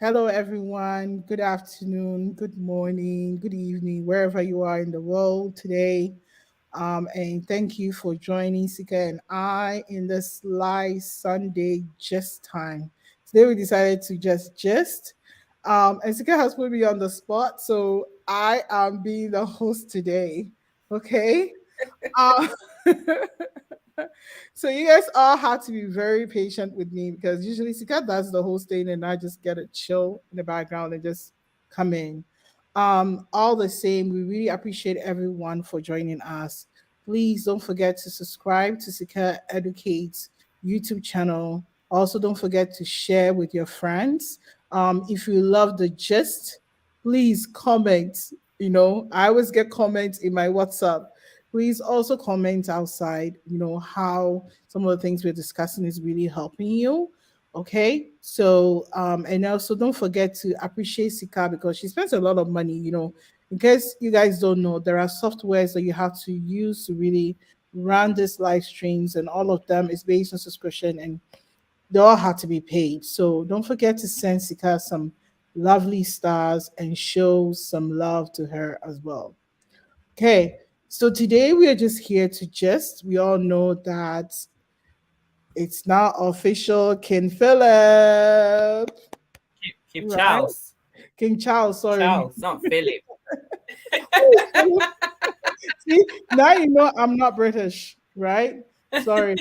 Hello, everyone. Good afternoon, good morning, good evening, wherever you are in the world today. And thank you for joining Sika and I in this live Sunday just time. Today we decided to just. And Sika has put me on the spot, so I am being the host today. Okay. Uh, so you guys all have to be very patient with me because usually Sika does the whole thing and I just get a chill in the background and just come in. All the same, we really appreciate everyone for joining us. Please don't forget to subscribe to Sika Educate's YouTube channel. Also, don't forget to share with your friends. If you love the gist, please comment. I always get comments in my WhatsApp. Please also comment outside, how some of the things we're discussing is really helping you. Okay. So, and also don't forget to appreciate Sika because she spends a lot of money, In case you guys don't know, there are softwares that you have to use to really run these live streams, and all of them is based on subscription and they all have to be paid. So don't forget to send Sika some lovely stars and show some love to her as well. Okay, so today we are just here to we all know that it's now official. King Philip, Keep right? Charles. King Charles, sorry. Charles, not Philip. Oh, Philip. See, now you know I'm not British, right? Sorry,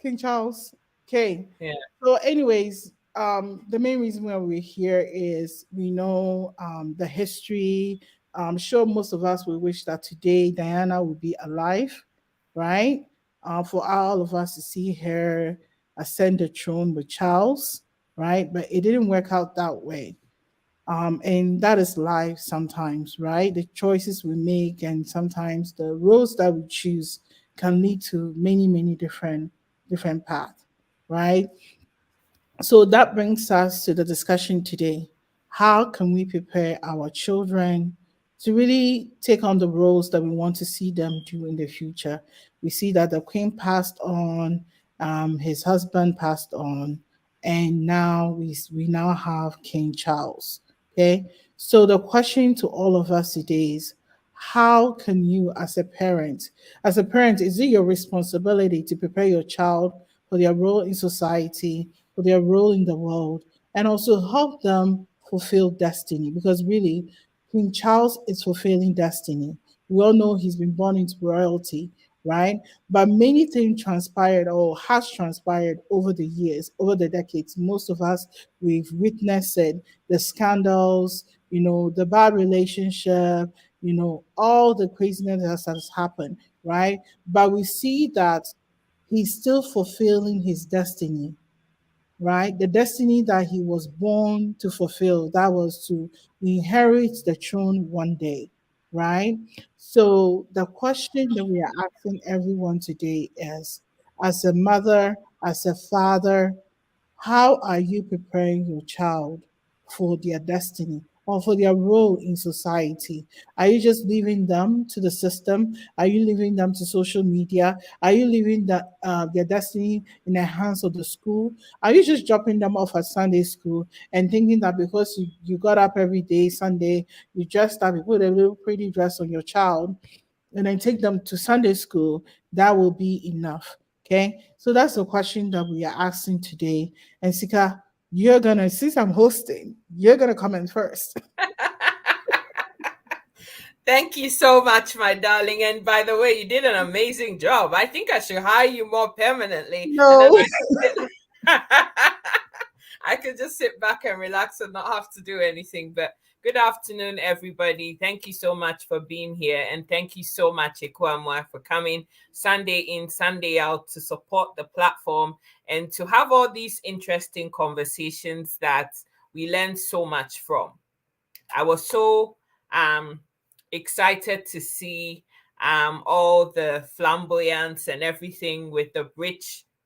King Charles. Okay. Yeah. So, anyways, the main reason why we're here is we know the history. I'm sure most of us would wish that today Diana would be alive, right? For all of us to see her ascend the throne with Charles, right? But it didn't work out that way. And that is life sometimes, right? The choices we make and sometimes the roads that we choose can lead to many different paths, right? So that brings us to the discussion today. How can we prepare our children to really take on the roles that we want to see them do in the future? We see that the queen passed on, his husband passed on, and now we now have King Charles. Okay, so the question to all of us today is, how can you, as a parent, is it your responsibility to prepare your child for their role in society, for their role in the world, and also help them fulfill destiny? Because really, King Charles is fulfilling destiny. We all know he's been born into royalty, right? But many things transpired or has transpired over the years, over the decades. Most of us, we've witnessed it, the scandals, the bad relationship, all the craziness that has happened, right? But we see that he's still fulfilling his destiny, right? The destiny that he was born to fulfill, that was to inherit the throne one day, right? So the question that we are asking everyone today is, as a mother, as a father, how are you preparing your child for their destiny or for their role in society? Are you just leaving them to the system? Are you leaving them to social media? Are you leaving their destiny in the hands of the school? Are you just dropping them off at Sunday school and thinking that because you got up every day, Sunday, you dressed up, you put a little pretty dress on your child, and then take them to Sunday school, that will be enough. Okay. So that's the question that we are asking today. And Sika, since I'm hosting, you're gonna comment first. Thank you so much, my darling. And by the way, you did an amazing job. I think I should hire you more permanently, and then No. I could just sit back and relax and not have to do anything. But good afternoon, everybody. Thank you so much for being here. And thank you so much, Ekua Amoah, for coming Sunday in, Sunday out to support the platform and to have all these interesting conversations that we learn so much from. I was so um, excited to see all the flamboyance and everything with the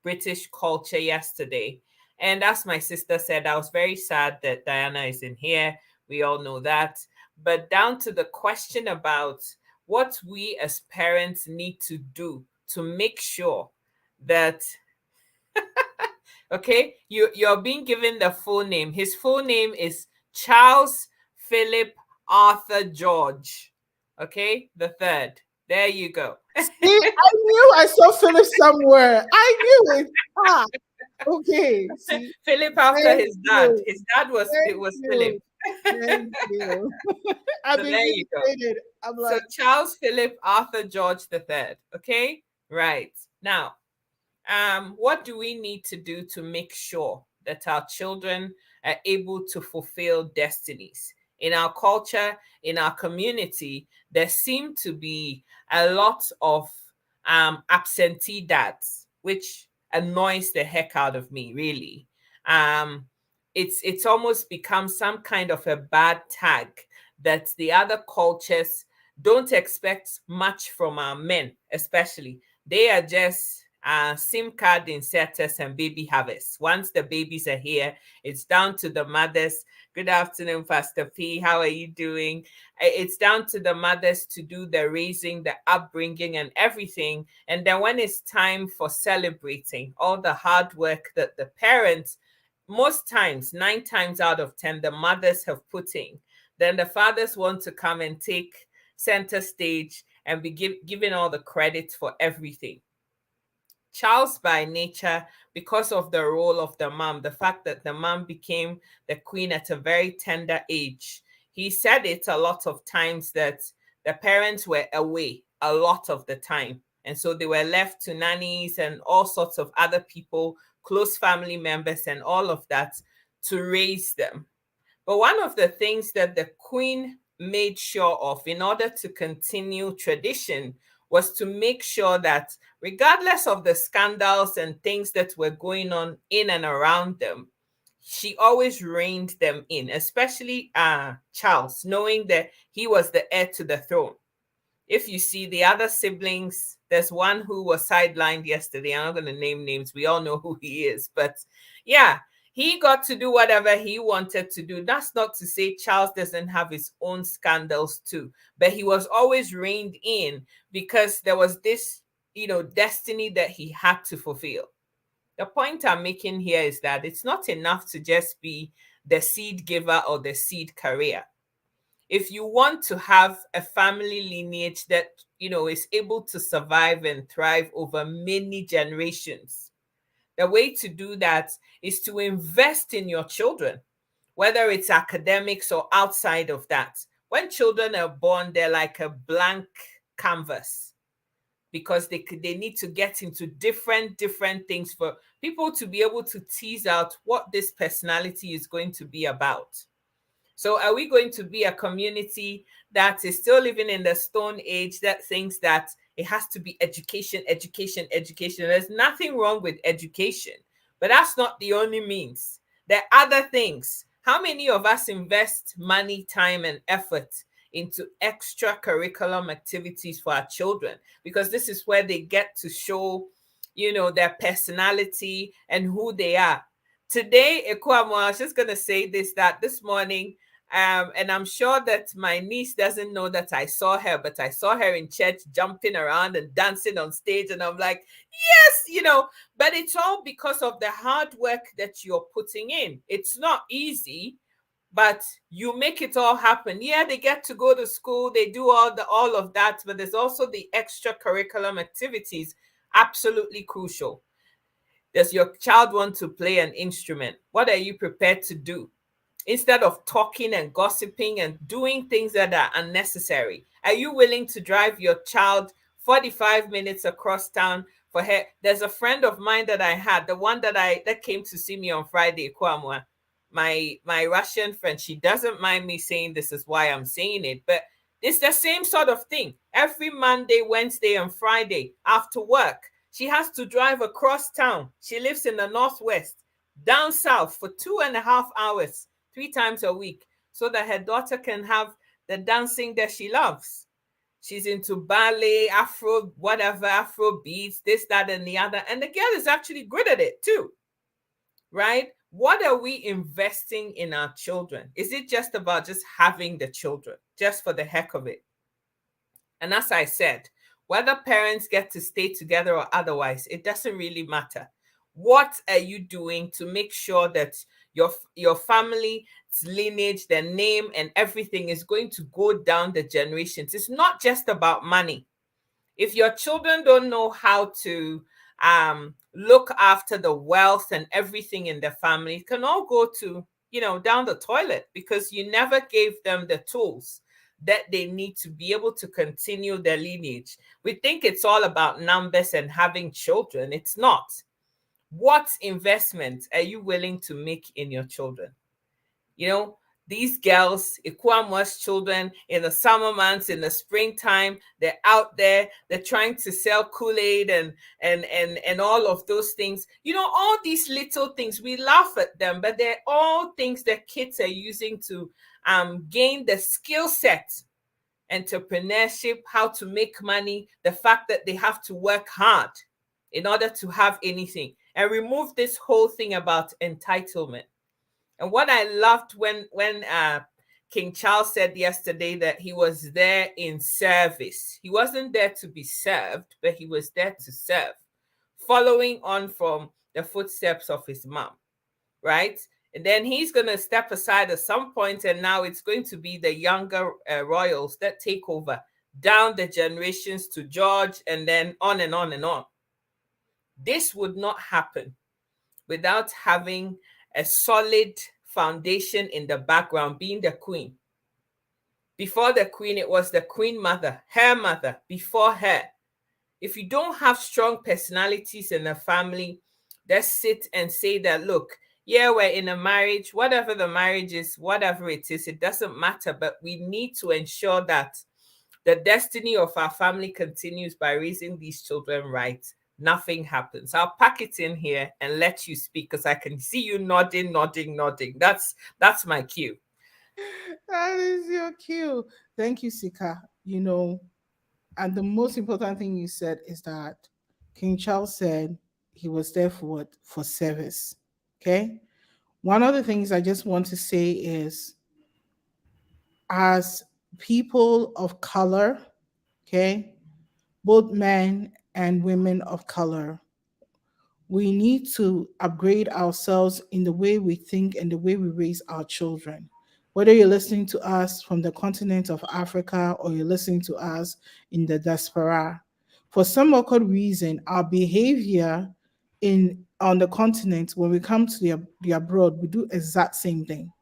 British culture yesterday. And as my sister said, I was very sad that Diana isn't here. We all know that. But down to the question about what we as parents need to do to make sure that Okay, you're being given the full name. His full name is Charles Philip Arthur George. Okay, the third. There you go. See, I knew I saw Philip somewhere. I knew it. Ah, okay. See, Philip after thank his dad. you. His dad was it Thank was Philip. you. Thank you. I've So been there really you go. excited. I'm So like, Charles Philip Arthur George the Third. Okay, right now, what do we need to do to make sure that our children are able to fulfill destinies? In our culture, in our community, there seem to be a lot of absentee dads, which annoys the heck out of me, really. Um, it's almost become some kind of a bad tag that the other cultures don't expect much from our men, especially. They are just SIM card inserters and baby harvests. Once the babies are here, it's down to the mothers. Good afternoon, Pastor P. How are you doing? It's down to the mothers to do the raising, the upbringing, and everything. And then when it's time for celebrating all the hard work that the parents, most times, 9 times out of 10, the mothers have put in, then the fathers want to come and take center stage and be given all the credit for everything. Charles, by nature, because of the role of the mom, the fact that the mom became the queen at a very tender age, he said it a lot of times that the parents were away a lot of the time. And so they were left to nannies and all sorts of other people, close family members, and all of that to raise them. But one of the things that the queen made sure of in order to continue tradition was to make sure that regardless of the scandals and things that were going on in and around them, she always reined them in, especially Charles, knowing that he was the heir to the throne. If you see the other siblings, there's one who was sidelined yesterday. I'm not going to name names. We all know who he is. But yeah, he got to do whatever he wanted to do. That's not to say Charles doesn't have his own scandals too. But he was always reined in because there was this, destiny that he had to fulfill. The point I'm making here is that it's not enough to just be the seed giver or the seed carrier. If you want to have a family lineage that is able to survive and thrive over many generations, the way to do that is to invest in your children, whether it's academics or outside of that. When children are born, they're like a blank canvas because they need to get into different things for people to be able to tease out what this personality is going to be about. So are we going to be a community that is still living in the stone age that thinks that it has to be education, education, education? There's nothing wrong with education, but that's not the only means. There are other things. How many of us invest money, time, and effort into extra curriculum activities for our children? Because this is where they get to show, their personality and who they are. Today, Ekua Amoah, I was just going to say that this morning, and I'm sure that my niece doesn't know that I saw her, but I saw her in church jumping around and dancing on stage. And I'm like, yes, but it's all because of the hard work that you're putting in. It's not easy, but you make it all happen. Yeah, they get to go to school, they do all of that, but there's also the extra curriculum activities, absolutely crucial. Does your child want to play an instrument? What are you prepared to do? Instead of talking and gossiping and doing things that are unnecessary, are you willing to drive your child 45 minutes across town for her? There's a friend of mine that I had, the one that came to see me on Friday, Ekua Amoah, my Russian friend. She doesn't mind me saying this is why I'm saying it, but it's the same sort of thing. Every Monday, Wednesday, and Friday after work, she has to drive across town. She lives in the Northwest, down south for 2.5 hours, 3 times a week, so that her daughter can have the dancing that she loves. She's into ballet, Afro, whatever, Afro beats, this, that, and the other. And the girl is actually good at it too, right? What are we investing in our children? Is it just about just having the children, just for the heck of it? And as I said, whether parents get to stay together or otherwise, it doesn't really matter. What are you doing to make sure that your family lineage, their name and everything is going to go down the generations? It's not just about money. If your children don't know how to look after the wealth and everything in the family, it can all go to, down the toilet, because you never gave them the tools that they need to be able to continue their lineage. We think it's all about numbers and having children. It's not. What investment are you willing to make in your children? You know, these girls, Ekua Amoah's children, in the summer months, in the springtime, they're out there, they're trying to sell Kool-Aid and all of those things. All these little things, we laugh at them, but they're all things that kids are using to gain the skill set, entrepreneurship, how to make money, the fact that they have to work hard in order to have anything, and remove this whole thing about entitlement. And what I loved when King Charles said yesterday that he was there in service. He wasn't there to be served, but he was there to serve, following on from the footsteps of his mom, right? And then he's going to step aside at some point, and now it's going to be the younger royals that take over down the generations to George, and then on and on and on. This would not happen without having a solid foundation in the background, being the queen. Before the queen, it was the queen mother, her mother, before her. If you don't have strong personalities in a family that sit and say that, look, yeah, we're in a marriage, whatever the marriage is, whatever it is, it doesn't matter, but we need to ensure that the destiny of our family continues by raising these children right. Nothing happens. I'll pack it in here and let you speak, because I can see you nodding, nodding, nodding. That's my cue. That is your cue. Thank you, Sika. And the most important thing you said is that King Charles said he was there for what? For service. Okay. One of the things I just want to say is, as people of color, okay, both men and women of color, we need to upgrade ourselves in the way we think and the way we raise our children. Whether you're listening to us from the continent of Africa or you're listening to us in the diaspora, for some occult reason, our behavior in on the continent, when we come to the abroad, we do exact same thing.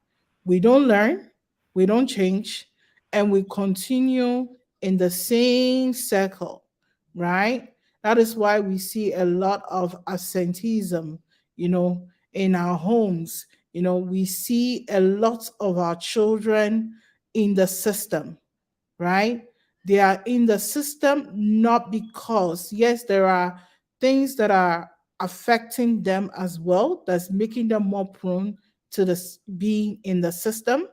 We don't learn, we don't change, and we continue in the same circle, right? That is why we see a lot of absenteeism, in our homes. We see a lot of our children in the system, right? They are in the system not because, yes, there are things that are affecting them as well, that's making them more prone to this being in the system.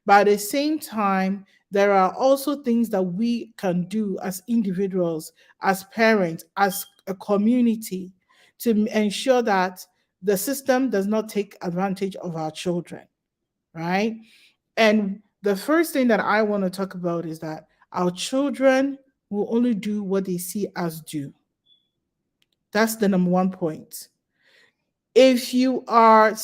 But at the same time, there are also things that we can do as individuals, as parents, as a community, to ensure that the system does not take advantage of our children, right? And the first thing that I want to talk about is that our children will only do what they see us do. That's the number one point. If you are,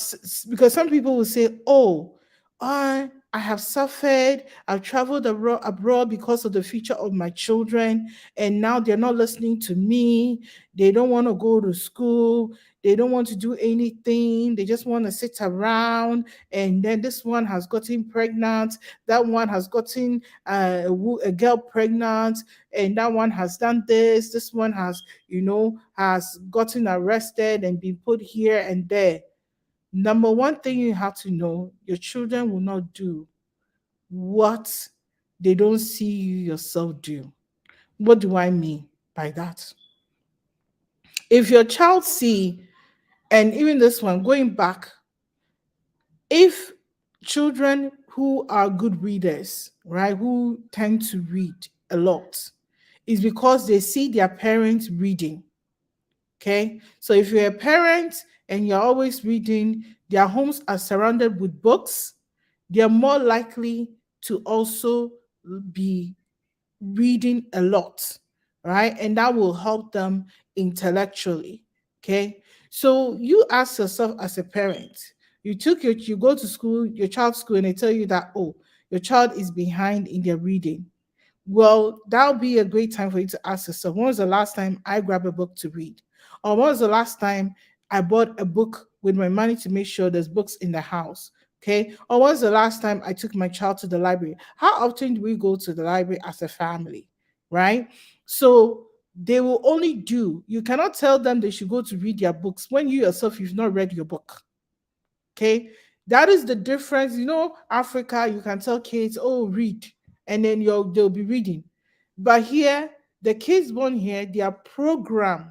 because some people will say, oh, I have suffered, I've traveled abroad because of the future of my children, and now they're not listening to me. They don't want to go to school, they don't want to do anything, they just want to sit around. And then this one has gotten pregnant, that one has gotten a girl pregnant, and that one has done this one has gotten arrested and been put here and there. Number one thing you have to know, your children will not do what they don't see you yourself do. What do I mean by that? If your child see, and even this one, going back, if children who are good readers, right, who tend to read a lot, is because they see their parents reading. Okay. So if you're a parent and you're always reading, their homes are surrounded with books, they're more likely to also be reading a lot, right? And that will help them intellectually. Okay. So you ask yourself as a parent, you go to school, your child's school, and they tell you that, oh, your child is behind in their reading. Well, that'll be a great time for you to ask yourself, when was the last time I grabbed a book to read? Or when was the last time I bought a book with my money to make sure there's books in the house? Okay. Or when was the last time I took my child to the library? How often do we go to the library as a family? Right? So they will only do, you cannot tell them they should go to read their books when you yourself, you've not read your book. Okay. That is the difference. Africa, you can tell kids, oh, read, and then they'll be reading. But here, the kids born here, they are programmed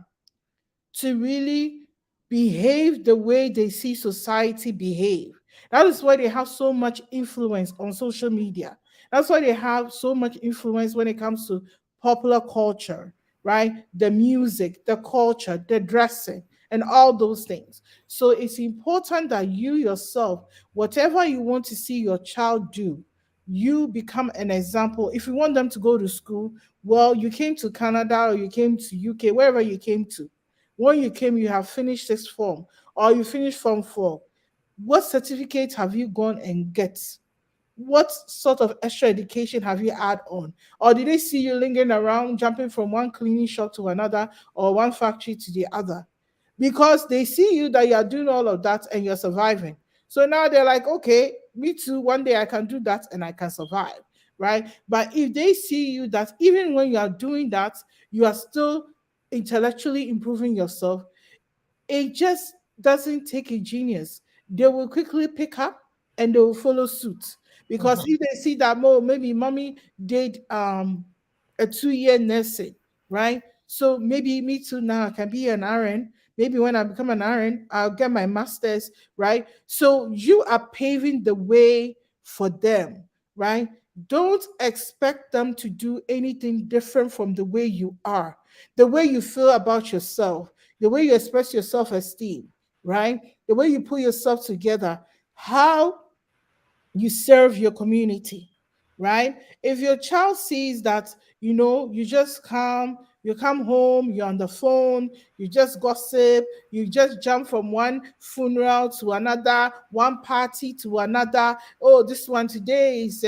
to really behave the way they see society behave. That is why they have so much influence on social media. That's why they have so much influence when it comes to popular culture, right? The music, the culture, the dressing, and all those things. So it's important that you yourself, whatever you want to see your child do, you become an example. If you want them to go to school, well, you came to Canada or you came to UK, wherever you came to, when you came, you have finished sixth form or you finished form four. What certificate have you gone and get? What sort of extra education have you had on? Or did they see you lingering around, jumping from one cleaning shop to another or one factory to the other? Because they see you that you are doing all of that and you're surviving. So now they're like, okay, me too. One day I can do that and I can survive, right? But if they see you that even when you are doing that, you are still intellectually improving yourself, it just doesn't take a genius. They will quickly pick up and they will follow suit. Because Mhm. if they see that, oh, maybe mommy did a 2 year nursing, right? So maybe me too now I can be an RN. Maybe when I become an RN, I'll get my master's, right? So you are paving the way for them, right? Don't expect them to do anything different from the way you are, the way you feel about yourself, the way you express your self esteem, right? The way you put yourself together, how you serve your community, right? If your child sees that, you come home, you're on the phone, you just gossip, you just jump from one funeral to another, one party to another. Oh, this one today is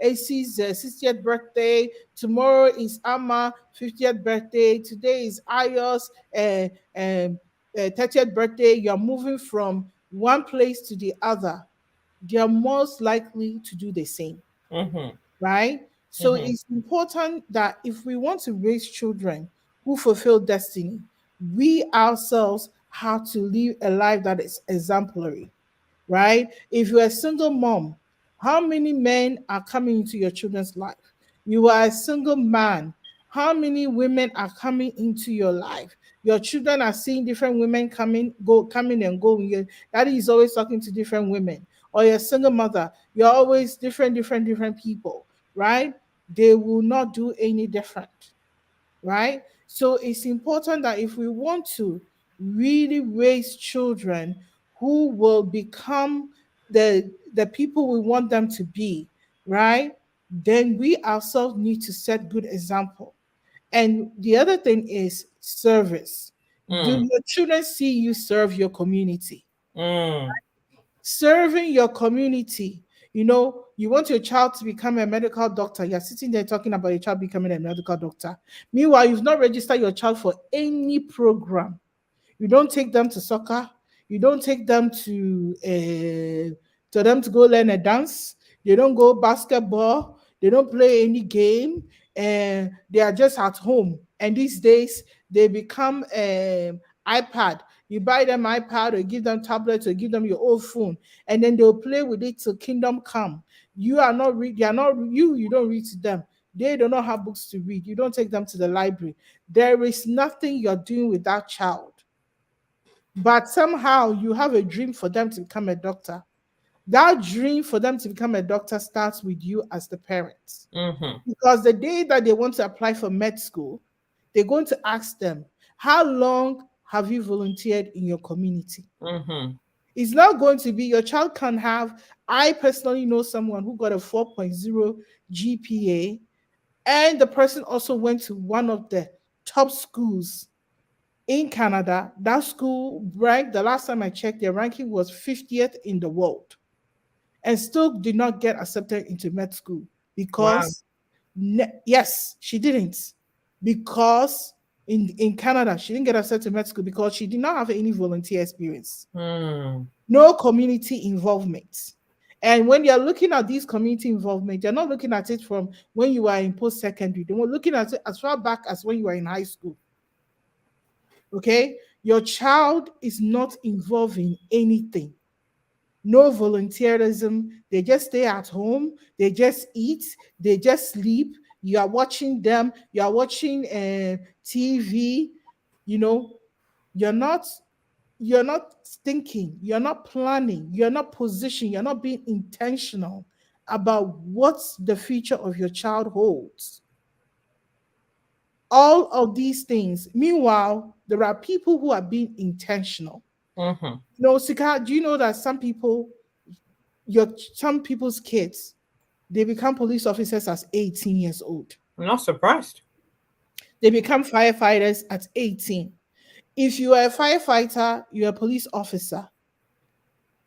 AC's 60th birthday. Tomorrow is Amma 50th birthday. Today is Ayos 30th birthday. You're moving from one place to the other, they're most likely to do the same, Mhm. right? So Mhm. it's important that if we want to raise children who fulfill destiny, we ourselves have to live a life that is exemplary, right? If you're a single mom, how many men are coming into your children's life? You are a single man. How many women are coming into your life? Your children are seeing different women coming and going. Your daddy is always talking to different women. Or you're a single mother, you're always different people, right? They will not do any different, right? So it's important that if we want to really raise children who will become the people we want them to be, right? Then we ourselves need to set good example. And the other thing is service. Do Mm. your children see you serve your community? Mm. Serving your community. You want your child to become a medical doctor. You're sitting there talking about your child becoming a medical doctor. Meanwhile, you've not registered your child for any program. You don't take them to soccer. You don't take them to them to go learn a dance. They don't go basketball. They don't play any game, and they are just at home. And these days they become iPad. You buy them iPad or give them tablets or give them your old phone, and then they'll play with it till kingdom come. You are not read. They are not you. You don't read to them. They do not have books to read. You don't take them to the library. There is nothing you're doing with that child, but somehow you have a dream for them to become a doctor. That dream for them to become a doctor starts with you as the parents. Mhm. Because the day that they want to apply for med school, they're going to ask them, how long have you volunteered in your community? Mhm. It's not going to be your child can have. I personally know someone who got a 4.0 GPA, and the person also went to one of the top schools In Canada, that school ranked, the last time I checked, their ranking was 50th in the world and still did not get accepted into med school Wow. because, yes, she didn't. Because in Canada, she didn't get accepted to med school because she did not have any volunteer experience, Hmm. no community involvement. And when you're looking at these community involvement, you're not looking at it from when you are in post secondary. They were looking at it as far back as when you were in high school. Okay, your child is not involved in anything, no volunteerism. They just stay at home, they just eat, they just sleep. You are watching them, you are watching TV. You know, you're not you're not thinking, you're not planning, you're not positioning, you're not being intentional about what the future of your child holds. All of these things. Meanwhile, there are people who are being intentional. Mm-hmm. No, Sika, do you know that some people's kids, they become police officers as 18 years old. I'm not surprised. They become firefighters at 18. If you are a firefighter, you're a police officer.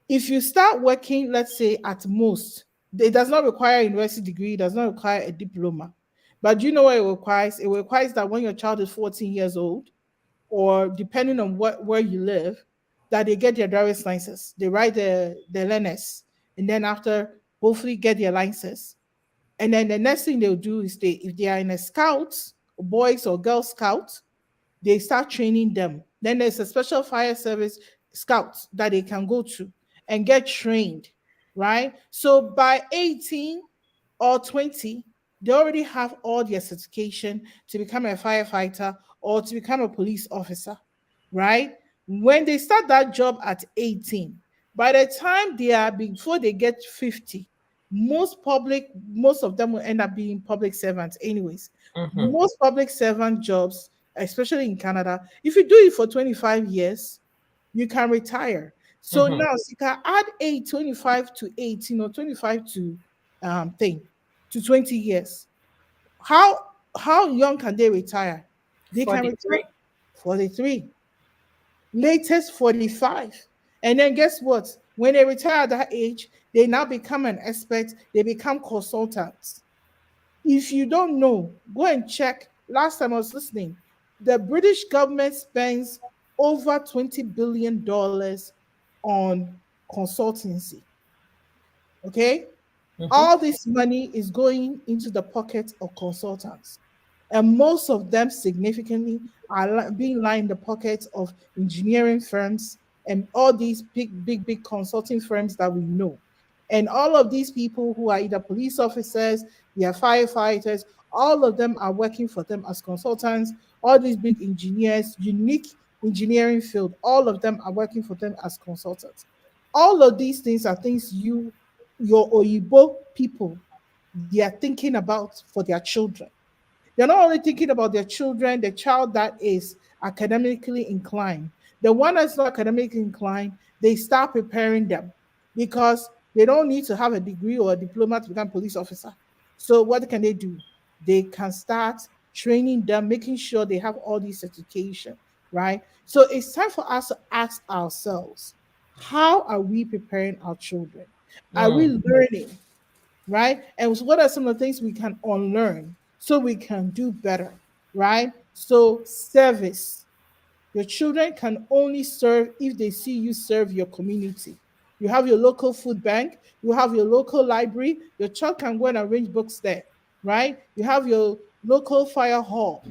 If you start working, let's say at most, it does not require a university degree, it does not require a diploma. But do you know what it requires? It requires that when your child is 14 years old, or depending on where you live, that they get their driver's license. They write the learners, and then after, hopefully get their license. And then the next thing they'll do is if they are in a scout, boys or girls scout, they start training them. Then there's a special fire service scouts that they can go to and get trained, right? So by 18 or 20, they already have all their certification to become a firefighter or to become a police officer, right? When they start that job at 18, by the time they are before they get 50, most of them will end up being public servants anyways. Mm-hmm. Most public servant jobs, especially in Canada, if you do it for 25 years, you can retire. So Mm-hmm. now you can add a 25 to 18 or 25 to thing to 20 years. How how young can they retire? They can retire 43. 43, latest 45. And then guess what? When they retire at that age, they now become an expert, they become consultants. If you don't know, go and check. Last time I was listening, the British government spends over $20 billion on consultancy. Okay? Mm-hmm. All this money is going into the pockets of consultants. And most of them significantly are being lined in the pockets of engineering firms and all these big consulting firms that we know. And all of these people who are either police officers, they are firefighters, all of them are working for them as consultants. All these big engineers, unique engineering field, all of them are working for them as consultants. All of these things are things your Oyibo people, they are thinking about for their children. They're not only thinking about their children, the child that is academically inclined, the one that's not academically inclined, they start preparing them because they don't need to have a degree or a diploma to become police officer. So what can they do? They can start training them, making sure they have all these certification, right? So it's time for us to ask ourselves, how are we preparing our children? Are we Mm. learning, right? And what are some of the things we can unlearn so we can do better, right? So, service. Your children can only serve if they see you serve your community. You have your local food bank, you have your local library, your child can go and arrange books there, right? You have your local fire hall.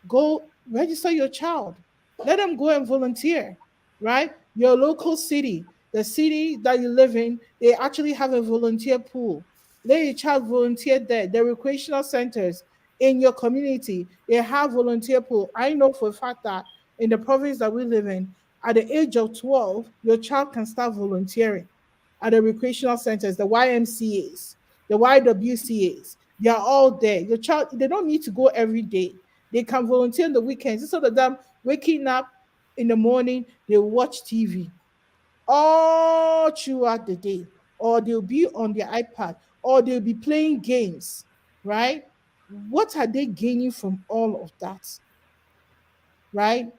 Go register your child. Let them go and volunteer, right? Your local city, the city that you live in, they actually have a volunteer pool. Let your child volunteer there. The recreational centers in your community, they have volunteer pool. I know for a fact that in the province that we live in, at the age of 12, your child can start volunteering at the recreational centers, the YMCAs, the YWCAs. They are all there. Your child, they don't need to go every day. They can volunteer on the weekends. Instead of them waking up in the morning, they watch TV all throughout the day, or they'll be on their iPad, or they'll be playing games, right? What are they gaining from all of that, right?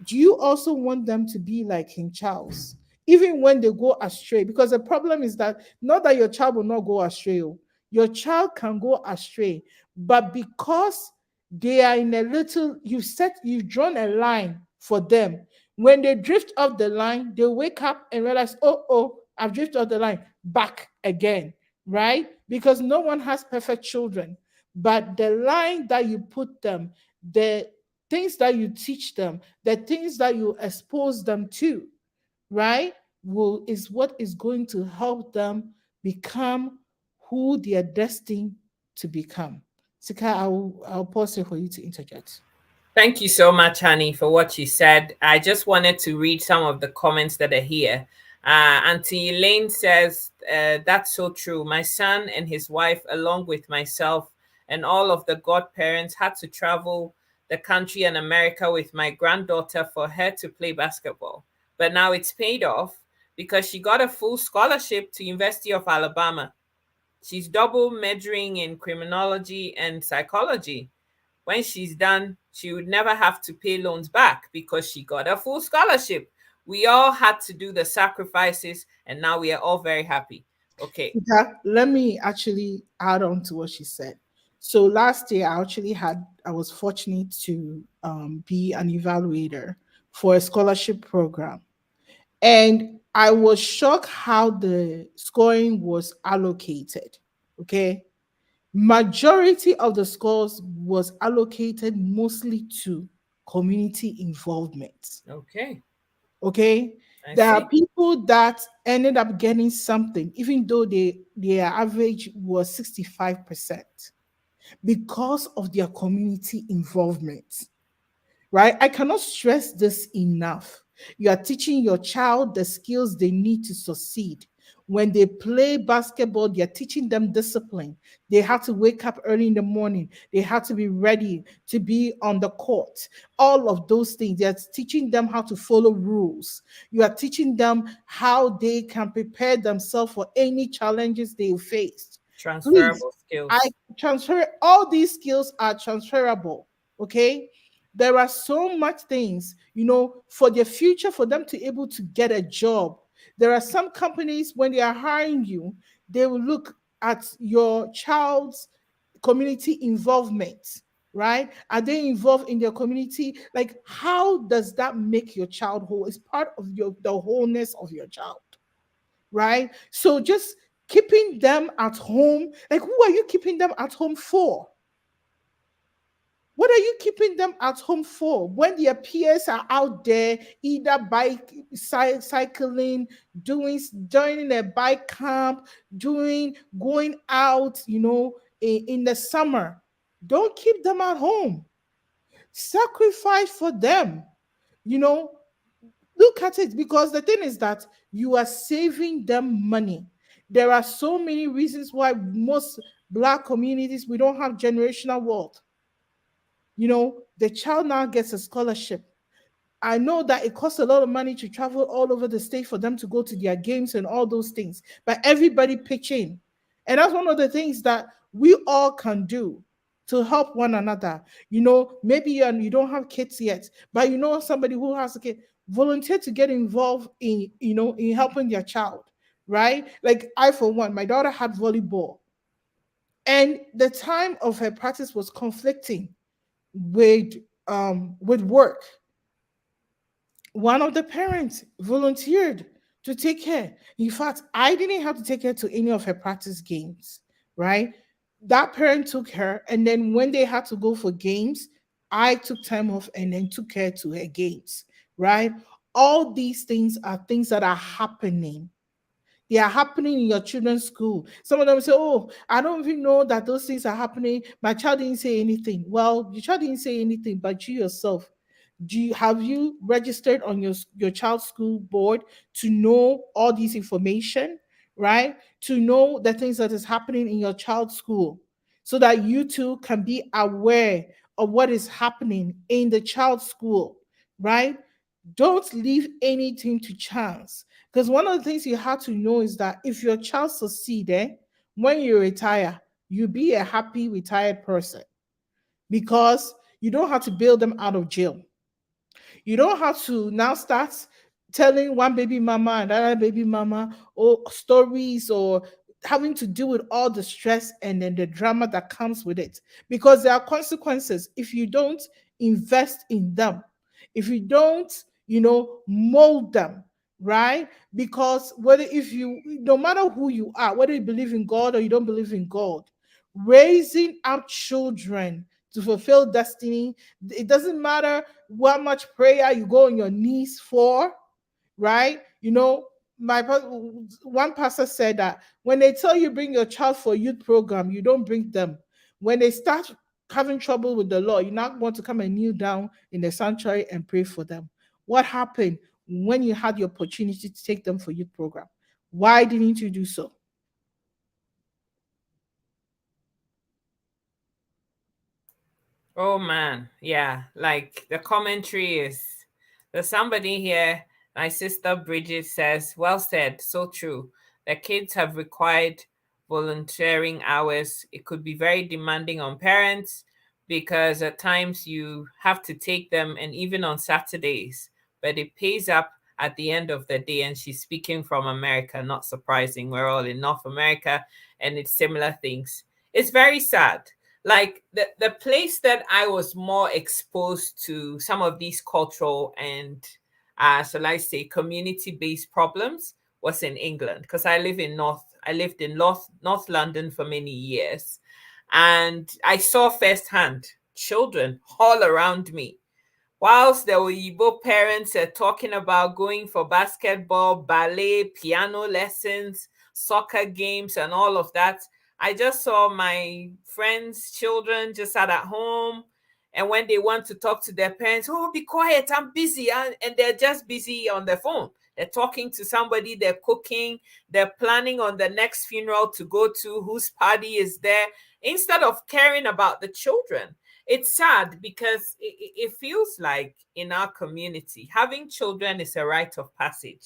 Do you also want them to be like King Charles, even when they go astray? Because the problem is that not that your child will not go astray, oh, your child can go astray, but because they are in a little, you've drawn a line for them. When they drift off the line, they wake up and realize, oh, I've drifted off the line, back again, right? Because no one has perfect children, but the line that you put them, the things that you teach them, the things that you expose them to, right, will is what is going to help them become who they are destined to become. Sika, I'll pause here for you to interject. Thank you so much, Honey, for what you said. I just wanted to read some of the comments that are here. Auntie Elaine says, that's so true. My son and his wife, along with myself and all of the godparents, had to travel the country and America with my granddaughter for her to play basketball. But now it's paid off because she got a full scholarship to University of Alabama. She's double majoring in criminology and psychology. When she's done, she would never have to pay loans back because she got a full scholarship. We all had to do the sacrifices, and now we are all very happy. Okay. Sika, let me actually add on to what she said. So last year, I was fortunate to be an evaluator for a scholarship program. And I was shocked how the scoring was allocated. Okay. Majority of the scores was allocated mostly to community involvement. Okay. Okay. I There are see. people that ended up getting something, even though their average was 65% because of their community involvement, right? I cannot stress this enough. You are teaching your child the skills they need to succeed. When they play basketball, you're teaching them discipline. They have to wake up early in the morning. They have to be ready to be on the court. All of those things. You're teaching them how to follow rules. You are teaching them how they can prepare themselves for any challenges they face. Please, Transferable I skills. transfer all these skills are transferable. Okay, there are so much things, for their future, for them to able to get a job. There are some companies, when they are hiring you, they will look at your child's community involvement, right? Are they involved in their community? Like, how does that make your child whole? It's part of the wholeness of your child, right? So just keeping them at home, like, who are you keeping them at home for? What are you keeping them at home for when their peers are out there, either cycling, joining a bike camp, going out, in the summer? Don't keep them at home. Sacrifice for them. You know, Look at it, because the thing is that you are saving them money. There are so many reasons why most Black communities, we don't have generational wealth. The child now gets a scholarship. I know that it costs a lot of money to travel all over the state for them to go to their games and all those things, but everybody pitch in. And that's one of the things that we all can do to help one another. Maybe you don't have kids yet, but somebody who has a kid, volunteer to get involved in helping their child, right? Like, I, for one, my daughter had volleyball, and the time of her practice was conflicting with work. One of the parents volunteered to take her. In fact, I didn't have to take her to any of her practice games, right? That parent took her, and then when they had to go for games, I took time off and then took her to her games, right? All these things are things that are happening. They are happening in your children's school. Some of them say, "Oh, I don't even know that those things are happening. My child didn't say anything." Well, your child didn't say anything, but you yourself, have you registered on your child's school board to know all these information, right? To know the things that is happening in your child's school, so that you too can be aware of what is happening in the child's school, right? Don't leave anything to chance. Because one of the things you have to know is that if your child succeed, when you retire, you be a happy retired person, because you don't have to bail them out of jail. You don't have to now start telling one baby mama and another baby mama or stories, or having to deal with all the stress and then the drama that comes with it, because there are consequences if you don't invest in them, if you don't, mold them, right? Because whether if you no matter who you are, whether you believe in God or you don't believe in God, raising up children to fulfill destiny, it doesn't matter what much prayer you go on your knees for, right? My one pastor said that when they tell you bring your child for youth program, you don't bring them. When they start having trouble with the law, you not want to come and kneel down in the sanctuary and pray for them. What happened when you had the opportunity to take them for youth program? Why didn't you do so? Oh man, yeah. Like the commentary is there's somebody here. My sister Bridget says, well said, so true. The kids have required volunteering hours. It could be very demanding on parents because at times you have to take them and even on Saturdays, but it pays up at the end of the day. And she's speaking from America, not surprising. We're all in North America and it's similar things. It's very sad, like the place that I was more exposed to some of these cultural and shall I say community based problems was in England, because I lived in North London for many years, and I saw firsthand children all around me. Whilst the Oyibo parents are talking about going for basketball, ballet, piano lessons, soccer games, and all of that, I just saw my friends' children just sat at home. And when they want to talk to their parents, oh, be quiet, I'm busy. And they're just busy on their phone. They're talking to somebody, they're cooking, they're planning on the next funeral to go to, whose party is there, instead of caring about the children. It's sad because it feels like in our community, having children is a rite of passage.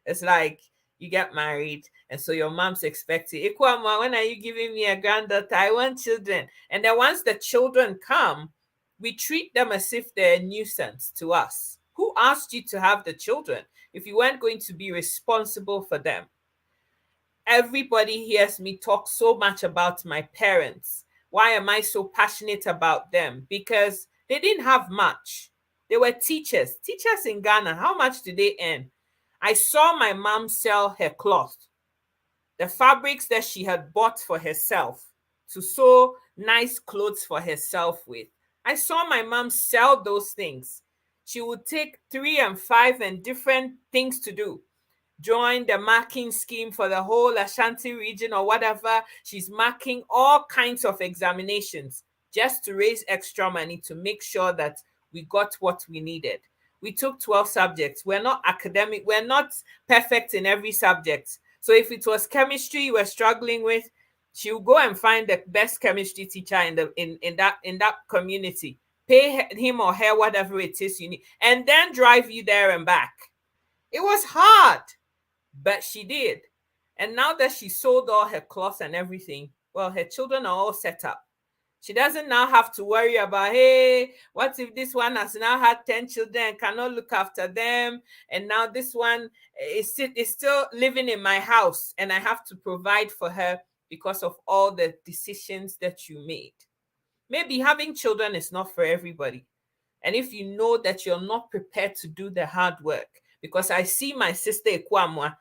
It's like you get married, and so your mom's expecting, Ekua Amoah, when are you giving me a granddaughter? I want children. And then once the children come, we treat them as if they're a nuisance to us. Who asked you to have the children if you weren't going to be responsible for them? Everybody hears me talk so much about my parents. Why am I so passionate about them? Because they didn't have much. They were teachers. Teachers in Ghana, how much do they earn? I saw my mom sell her cloth, the fabrics that she had bought for herself to sew nice clothes for herself with. I saw my mom sell those things. She would take 3 and 5 and different things to do, join the marking scheme for the whole Ashanti region or whatever. She's marking all kinds of examinations just to raise extra money to make sure that we got what we needed. We took 12 subjects. We're not academic, we're not perfect in every subject. So if it was chemistry you were struggling with, she will go and find the best chemistry teacher in that community, pay him or her whatever it is you need, and then drive you there and back. It was hard, but she did. And now that she sold all her clothes and everything, well, her children are all set up. She doesn't now have to worry about, hey, what if this one has now had 10 children and cannot look after them? And now this one is still living in my house and I have to provide for her because of all the decisions that you made. Maybe having children is not for everybody. And if you know that you're not prepared to do the hard work, because I see my sister Ekua Amoah,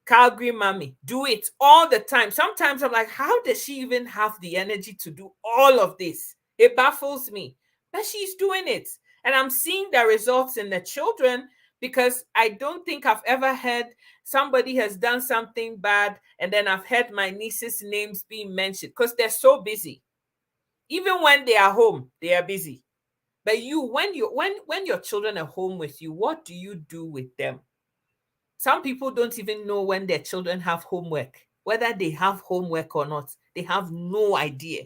Calgary mommy, do it all the time. Sometimes I'm like, how does she even have the energy to do all of this? It baffles me. But she's doing it. And I'm seeing the results in the children, because I don't think I've ever heard somebody has done something bad and then I've heard my niece's names being mentioned because they're so busy. Even when they are home, they are busy. But when your children are home with you, what do you do with them? Some people don't even know when their children have homework, whether they have homework or not. They have no idea.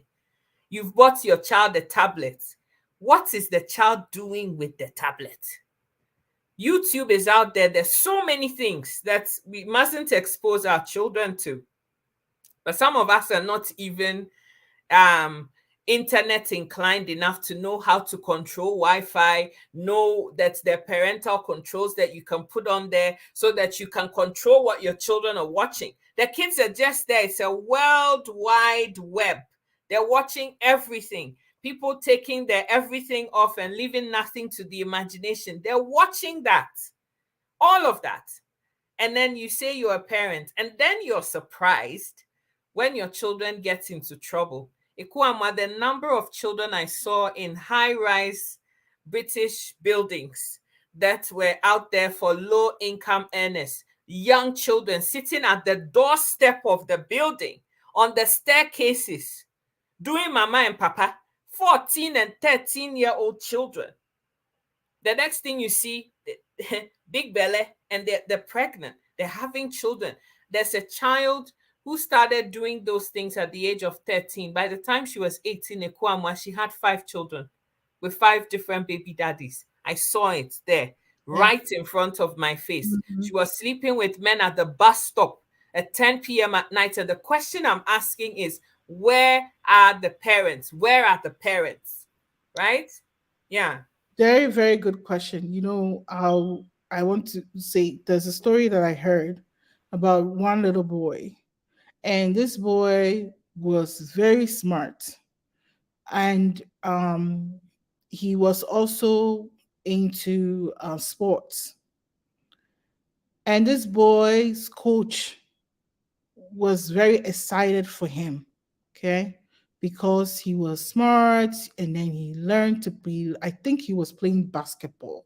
You've bought your child a tablet. What is the child doing with the tablet? YouTube is out there. There's so many things that we mustn't expose our children to. But some of us are not even um internet inclined enough to know how to control Wi-Fi, know that there are parental controls that you can put on there so that you can control what your children are watching. The kids are just there. It's a world wide web. They're watching everything. People taking their everything off and leaving nothing to the imagination. They're watching that. All of that. And then you say you're a parent, and then you're surprised when your children get into trouble. Ikuama, the number of children I saw in high-rise British buildings that were out there for low-income earners, young children sitting at the doorstep of the building, on the staircases, doing mama and papa, 14 and 13-year-old children. The next thing you see, big belly, and they're pregnant. They're having children. There's a child who started doing those things at the age of 13. By the time she was 18, Ekua Amoah, she had 5 children with 5 different baby daddies. I saw it there Yeah. right in front of my face. Mhm. She was sleeping with men at the bus stop at 10 p.m. at night. And the question I'm asking is, where are the parents? Where are the parents? Right? Yeah. Very, very good question. I want to say there's a story that I heard about one little boy, and this boy was very smart, and he was also into sports. And this boy's coach was very excited for him, okay, because he was smart, and then he learned to be, I think he was playing basketball,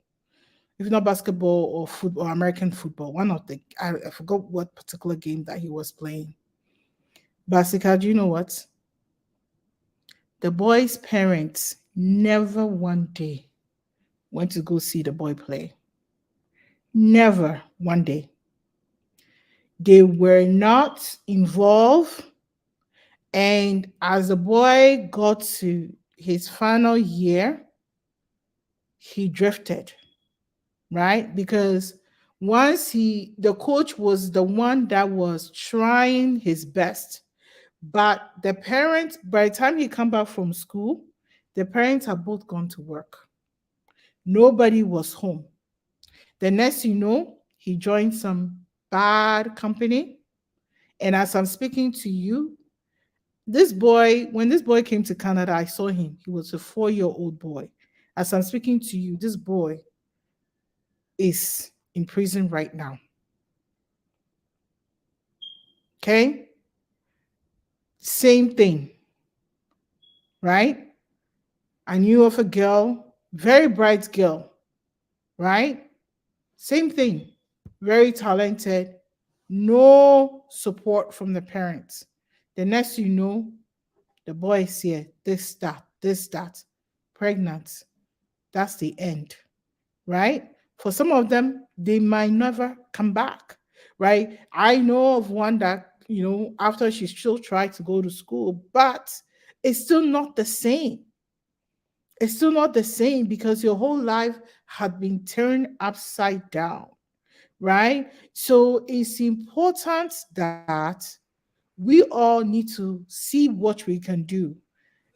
if not basketball or football, American football, one of the, I forgot what particular game that he was playing. Basika, do you know what? The boy's parents never one day went to go see the boy play. Never one day. They were not involved. And as the boy got to his final year, he drifted, right? Because the coach was the one that was trying his best, but the parents, by the time he come back from school, the parents had both gone to work. Nobody was home. The next you know, he joined some bad company. And as I'm speaking to you, when this boy came to Canada, I saw him. He was a 4-year-old boy. As I'm speaking to you, this boy is in prison right now. Okay? Same thing, right? I knew of a girl, very bright girl, right? Same thing, very talented, no support from the parents. The next you know, the boy is here, this, that, pregnant. That's the end, right? For some of them, they might never come back, right? I know of one that, after she still tried to go to school, but it's still not the same. It's still not the same because your whole life had been turned upside down, right? So it's important that we all need to see what we can do.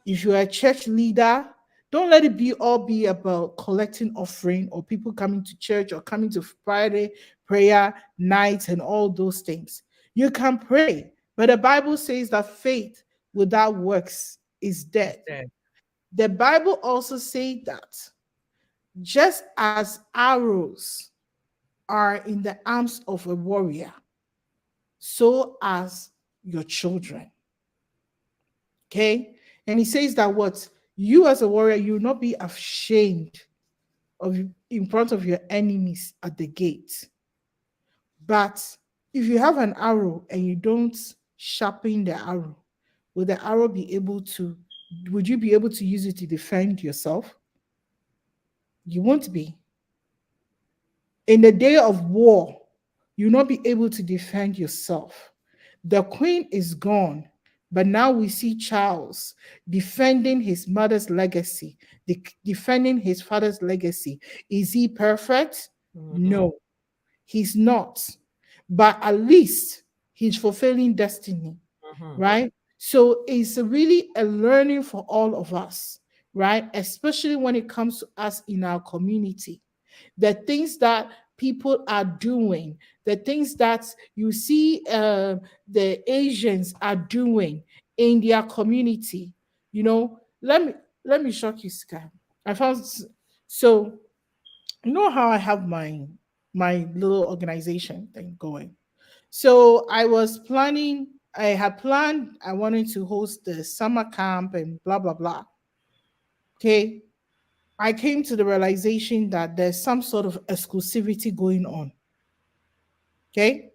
If you're a church leader, don't let it be all be about collecting offering or people coming to church or coming to Friday prayer nights and all those things. You can pray, but the Bible says that faith without works is dead. There. The Bible also says that just as arrows are in the arms of a warrior, so as your children. Okay? And he says that what you as a warrior, you will not be ashamed of in front of your enemies at the gate. But if you have an arrow and you don't sharpen the arrow, will the arrow be able to, would you be able to use it to defend yourself? You won't be. In the day of war, you'll not be able to defend yourself. The queen is gone, but now we see Charles defending his mother's legacy, defending his father's legacy. Is he perfect? Mm-mm. No, he's not. But at least he's fulfilling destiny, Mhm. right? So it's really a learning for all of us, right? Especially when it comes to us in our community. The things that people are doing, the things that you see the Asians are doing in their community. You know, let me shock you, Sky. I found so you know how I have my little organization thing going. So I had planned, I wanted to host the summer camp and blah, blah, blah. Okay. I came to the realization that there's some sort of exclusivity going on. Okay.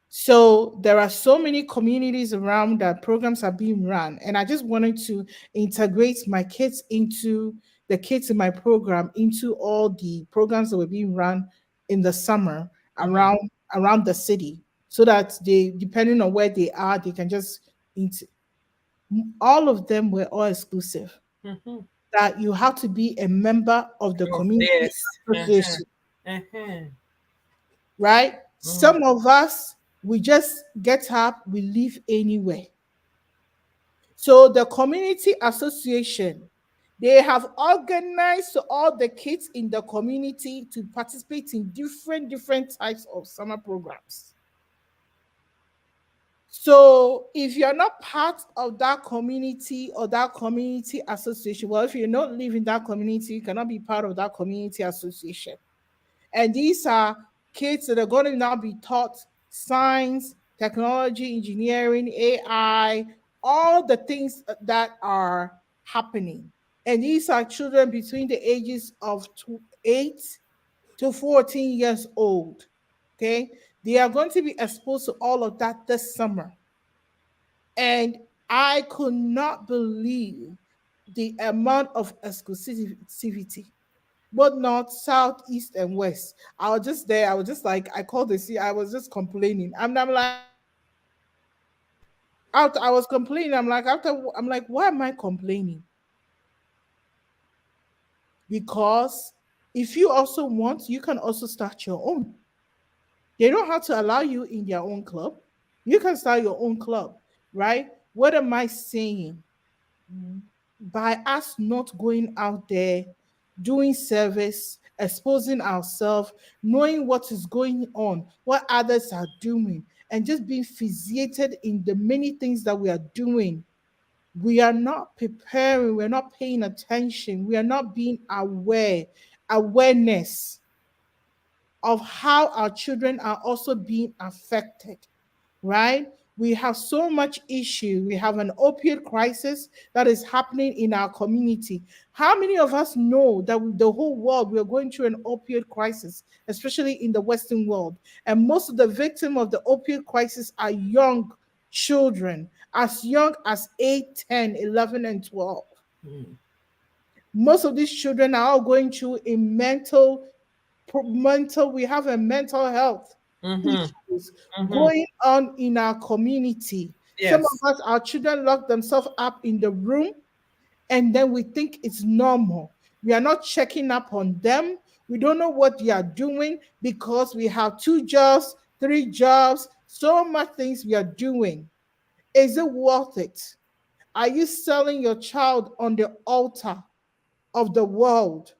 So there are so many communities around that programs are being run. And I just wanted to integrate my kids into the kids in my program into all the programs that were being run in the summer Mm-hmm. around the city so that they, depending on where they are, they can just all of them were all exclusive. Mm-hmm. That you have to be a member of the Of community this. Uh-huh. association, Uh-huh. right? Mm-hmm. Some of us, we just get up, we live anywhere. So the community association, they have organized all the kids in the community to participate in different types of summer programs. So if you're not part of that community or that community association, well, if you not live in that community, you cannot be part of that community association. And these are kids that are going to now be taught science, technology, engineering, AI, all the things that are happening. And these are children between the ages of 8 to 14 years old. Okay. They are going to be exposed to all of that this summer. And I could not believe the amount of exclusivity, both north, south, east, and west. I was just there. I was just like, I called the sea. I was just complaining. I'm like, after I was complaining, I'm like, why am I complaining? Because if you also want, you can also start your own. They don't have to allow you in their own club. You can start your own club, right? What am I saying? By us not going out there, doing service, exposing ourselves, knowing what is going on, what others are doing, and just being physiated in the many things that we are doing, we are not preparing, we're not paying attention, we are not being awareness of how our children are also being affected, right? We have so much issue. We have an opioid crisis that is happening in our community. How many of us know that the whole world we are going through an opioid crisis, especially in the Western world? And most of the victims of the opioid crisis are young children, as young as 8, 10, 11, and 12. Most of these children are all going through a we have a mental health Mm-hmm. issues Mm-hmm. going on in our community. Some of Yes. us, our children lock themselves up in the room and then we think it's normal. We are not checking up on them. We don't know what they are doing because we have 2 jobs, 3 jobs, so much things we are doing. Is it worth it? Are you selling your child on the altar of the world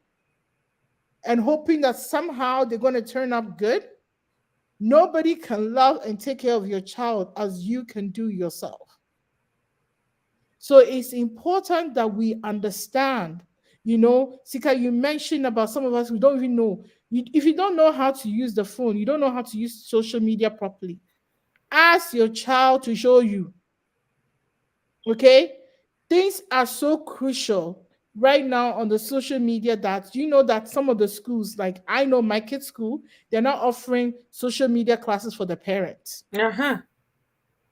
and hoping that somehow they're going to turn up good? Nobody can love and take care of your child as you can do yourself. So it's important that we understand. Sika, you mentioned about some of us we don't even know. If you don't know how to use the phone, you don't know how to use social media properly. Ask your child to show you. Okay? Things are so crucial right now on the social media that you know that some of the schools, like I know my kids' school, they're not offering social media classes for the parents. Uh-huh.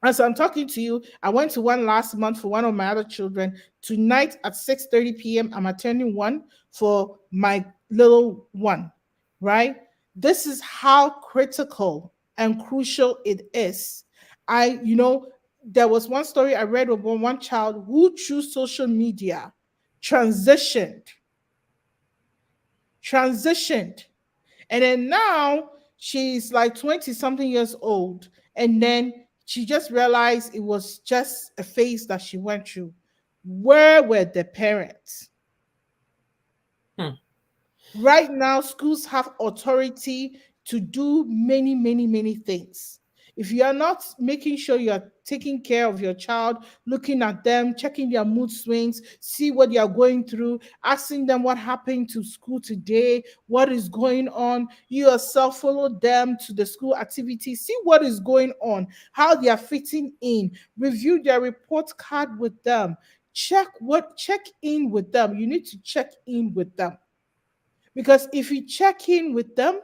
As I'm talking to you, I went to one last month for one of my other children. Tonight at 6:30 p.m., I'm attending one for my little one, right? This is how critical and crucial it is. There was one story I read about one child who through social media transitioned, transitioned. And then now she's like 20 something years old. And then She just realized it was just a phase that she went through. Where were the parents? Hmm. Right now, schools have authority to do many, many, many things. If you are not making sure you are taking care of your child, looking at them, checking their mood swings, see what they are going through, asking them what happened to school today, what is going on, you yourself follow them to the school activity, see what is going on, how they are fitting in, review their report card with them, check in with them. You need to check in with them because if you check in with them,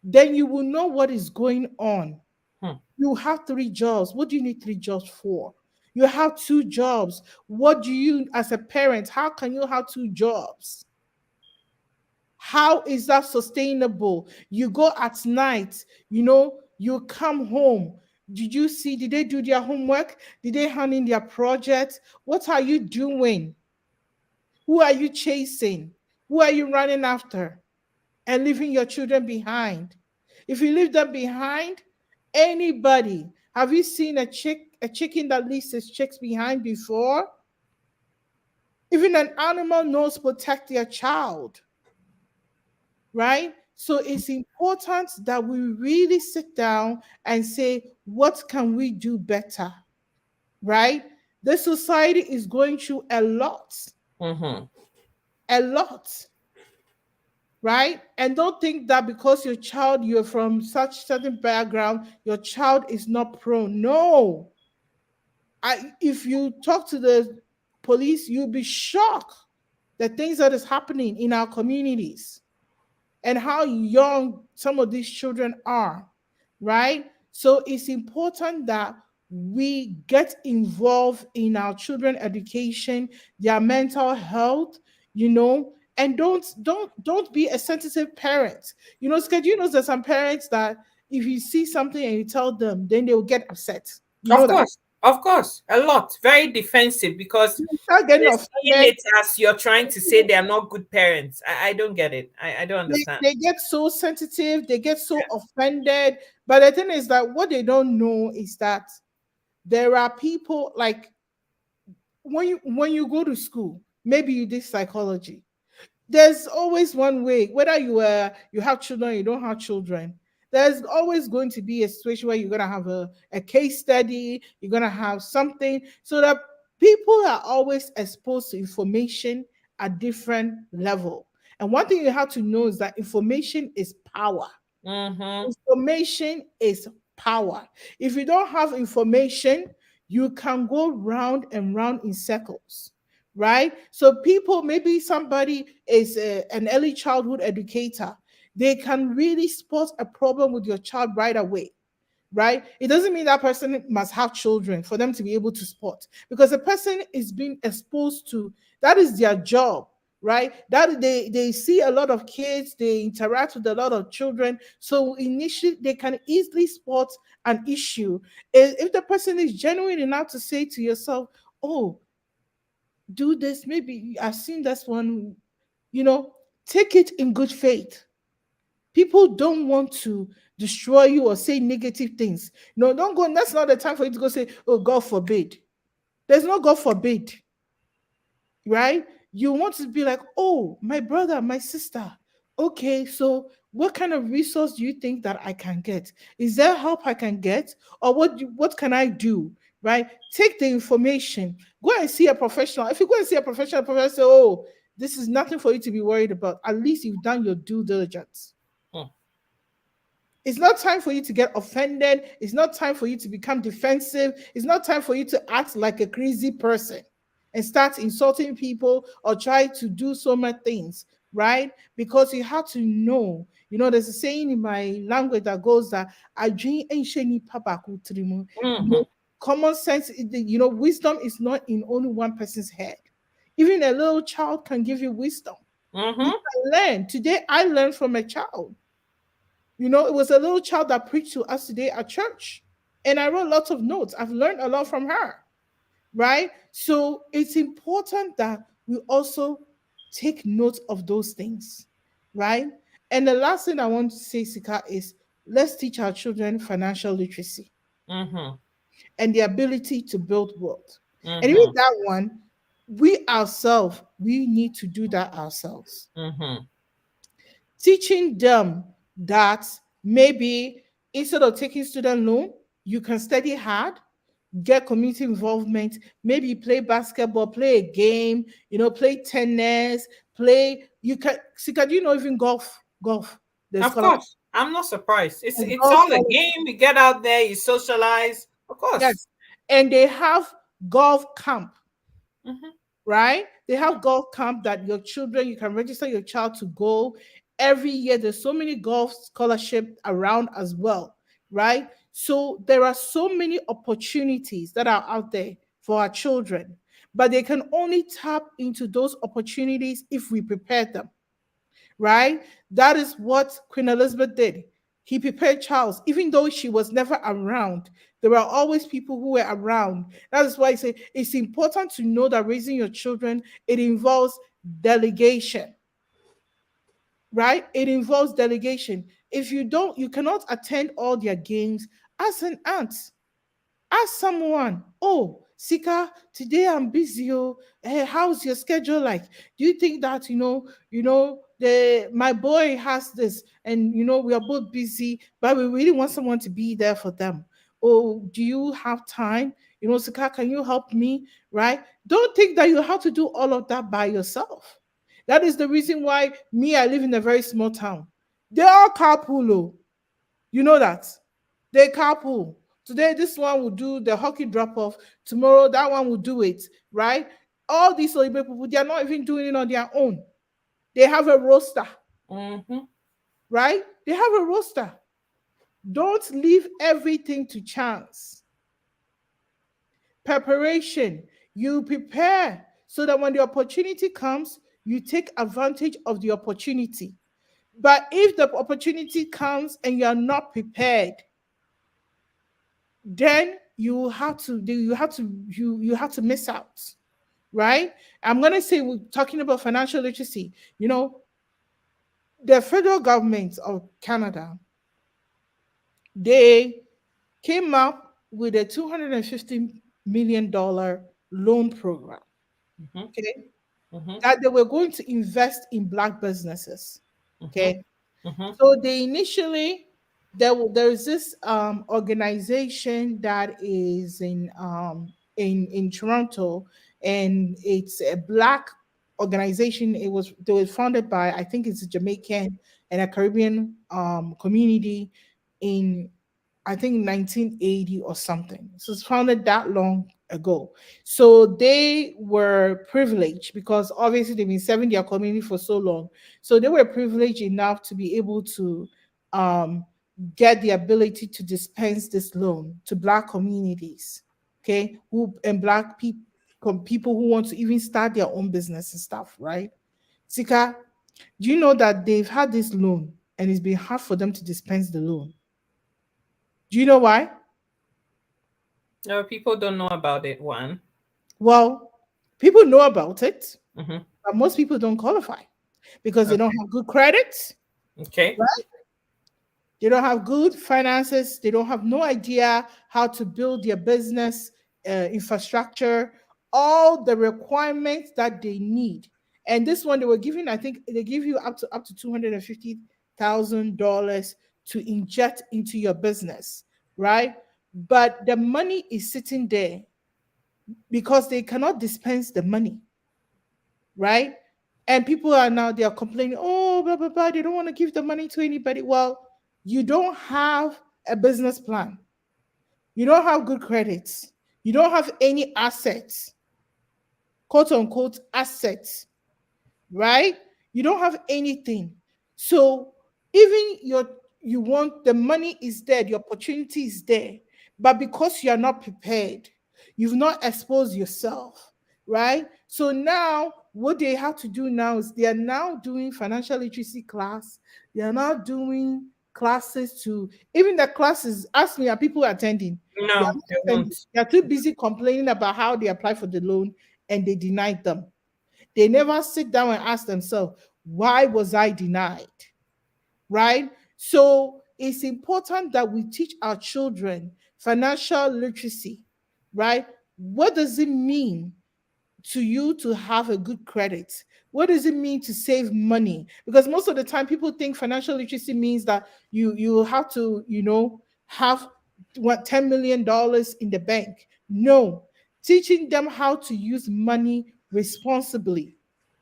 then you will know what is going on. Hmm. You have three jobs. What do you need three jobs for? You have two jobs. What do you, as a parent, how can you have two jobs? How is that sustainable? You go at night, you come home. Did they do their homework? Did they hand in their project? What are you doing? Who are you chasing? Who are you running after? And leaving your children behind. If you leave them behind, anybody, have you seen a chicken that leaves its chicks behind before? Even an animal knows protect their child, right? So it's important that we really sit down and say, what can we do better, right? The society is going through Mm-hmm. a lot. Right? And don't think that because your child, you're from such certain background, your child is not prone. No. If you talk to the police, you'll be shocked the things that is happening in our communities and how young some of these children are, right? So it's important that we get involved in our children education, their mental health, and don't be a sensitive parent. Because there's some parents that if you see something and you tell them, then they will get upset. You know Of that. course, of course, a lot. Very defensive because You start getting they're seeing offended. it as you're trying to say they are not good parents. I don't get it. I don't understand. They get so sensitive, they get so offended. But the thing is that what they don't know is that there are people like when you go to school, maybe you did psychology. There's always one way, whether you have children, you don't have children. There's always going to be a situation where you're gonna have a case study, you're gonna have something, so that people are always exposed to information at different level. And one thing you have to know is that information is power. Mm-hmm. Information is power. If you don't have information, you can go round and round in circles, right? So, people, maybe somebody is an early childhood educator, they can really spot a problem with your child right away, right? It doesn't mean that person must have children for them to be able to sport because the person is being exposed to that is their job, right? That they see a lot of kids, they interact with a lot of children, so initially they can easily spot an issue. If the person is genuine enough to say to yourself, "Oh, do this," maybe I've seen this one, you know, take it in good faith. People don't want to destroy you or say negative things. No, don't go. That's not the time for you to go say, "Oh, God forbid." There's no God forbid, right? You want to be like, "Oh, my brother, my sister. Okay, so what kind of resource do you think that I can get? Is there help I can get, or what can I do?" Right? Take the information. Go and see a professional. If you go and see a professional say, "Oh, this is nothing for you to be worried about." At least you've done your due diligence. Hmm. It's not time for you to get offended. It's not time for you to become defensive. It's not time for you to act like a crazy person and start insulting people or try to do so many things, right? Because you have to know. There's a saying in my language that goes that I dream Mm-hmm. common sense, wisdom is not in only one person's head. Even a little child can give you wisdom. You Mm-hmm. can learn. Today, I learned from a child. It was a little child that preached to us today at church. And I wrote lots of notes. I've learned a lot from her, right? So it's important that we also take note of those things, right? And the last thing I want to say, Sika, is let's teach our children financial literacy. Mm-hmm. and the ability to build wealth. And even Mm-hmm. that one, we ourselves, we need to do that ourselves. Mm-hmm. Teaching them that maybe instead of taking student loan, you can study hard, get community involvement, maybe play basketball, play a game, play tennis, play, you can, Sika, do you know even golf, the Of scholarship, course. I'm not surprised. It's golf all a scholarship, game. You get out there, you socialize. Of course. yes. And they have golf camp, Mm-hmm. right? They have golf camp that your children, you can register your child to go every year. There's so many golf scholarship around as well, right? So there are so many opportunities that are out there for our children, but they can only tap into those opportunities if we prepare them, right? That is what Queen Elizabeth did. He prepared Charles, even though she was never around. There were always people who were around. That is why I say it's important to know that raising your children, it involves delegation, right? It involves delegation. If you don't, you cannot attend all their games as an aunt. Ask someone, oh, Sika, today I'm busy. Oh, hey, how's your schedule like? Do you think that the my boy has this, and we are both busy, but we really want someone to be there for them. Oh, do you have time? Sika, can you help me? Right? Don't think that you have to do all of that by yourself. That is the reason why me, I live in a very small town. They all carpool. Oh. You know that. They carpool. Today, this one will do the hockey drop off. Tomorrow, that one will do it, right? All these celebrity people, they are not even doing it on their own. They have a roster, Mm-hmm. right? They have a roster. Don't leave everything to chance. Preparation. You prepare so that when the opportunity comes, you take advantage of the opportunity. But if the opportunity comes and you are not prepared, then you have to miss out, right? I'm going to say, we're talking about financial literacy. The federal government of Canada, they came up with a $250 million loan program, Mm-hmm. okay, Mm-hmm. that they were going to invest in black businesses, Mm-hmm. okay. Mm-hmm. So they initially, there is this organization that is in Toronto, and it's a black organization. They were founded by, I think it's a Jamaican and a Caribbean community in, I think, 1980 or something. So it's founded that long ago. So they were privileged because obviously they've been serving their community for so long. So they were privileged enough to be able to um, get the ability to dispense this loan to black communities, okay, who and black people who want to even start their own business and stuff, right? Sika, do you know that they've had this loan and it's been hard for them to dispense the loan? Do you know why? No, people don't know about it. One. Well, people know about it, Mm-hmm. but most people don't qualify because they don't Okay. have good credit, Okay. right? They don't have good finances. They don't have no idea how to build their business infrastructure, all the requirements that they need. And this one they were giving, I think they give you up to $250,000 to inject into your business, right? But the money is sitting there because they cannot dispense the money, right? And people are now, they are complaining, oh, blah blah blah. They don't want to give the money to anybody. Well, you don't have a business plan. You don't have good credits. You don't have any assets, quote unquote assets, right? You don't have anything. So even you want, the money is there, the opportunity is there, but because you are not prepared, you've not exposed yourself, right? So now what they have to do now is they are now doing financial literacy class. They are now doing classes to, even the classes, ask me, are people attending? They are No, not they attending. won't. They are too busy complaining about how they apply for the loan and they denied them. They never sit down and ask themselves, why was I denied? Right? So it's important that we teach our children financial literacy, right? What does it mean to you to have a good credit? What does it mean to save money? Because most of the time people think financial literacy means that you have to, have what $10 million in the bank. No, teaching them how to use money responsibly,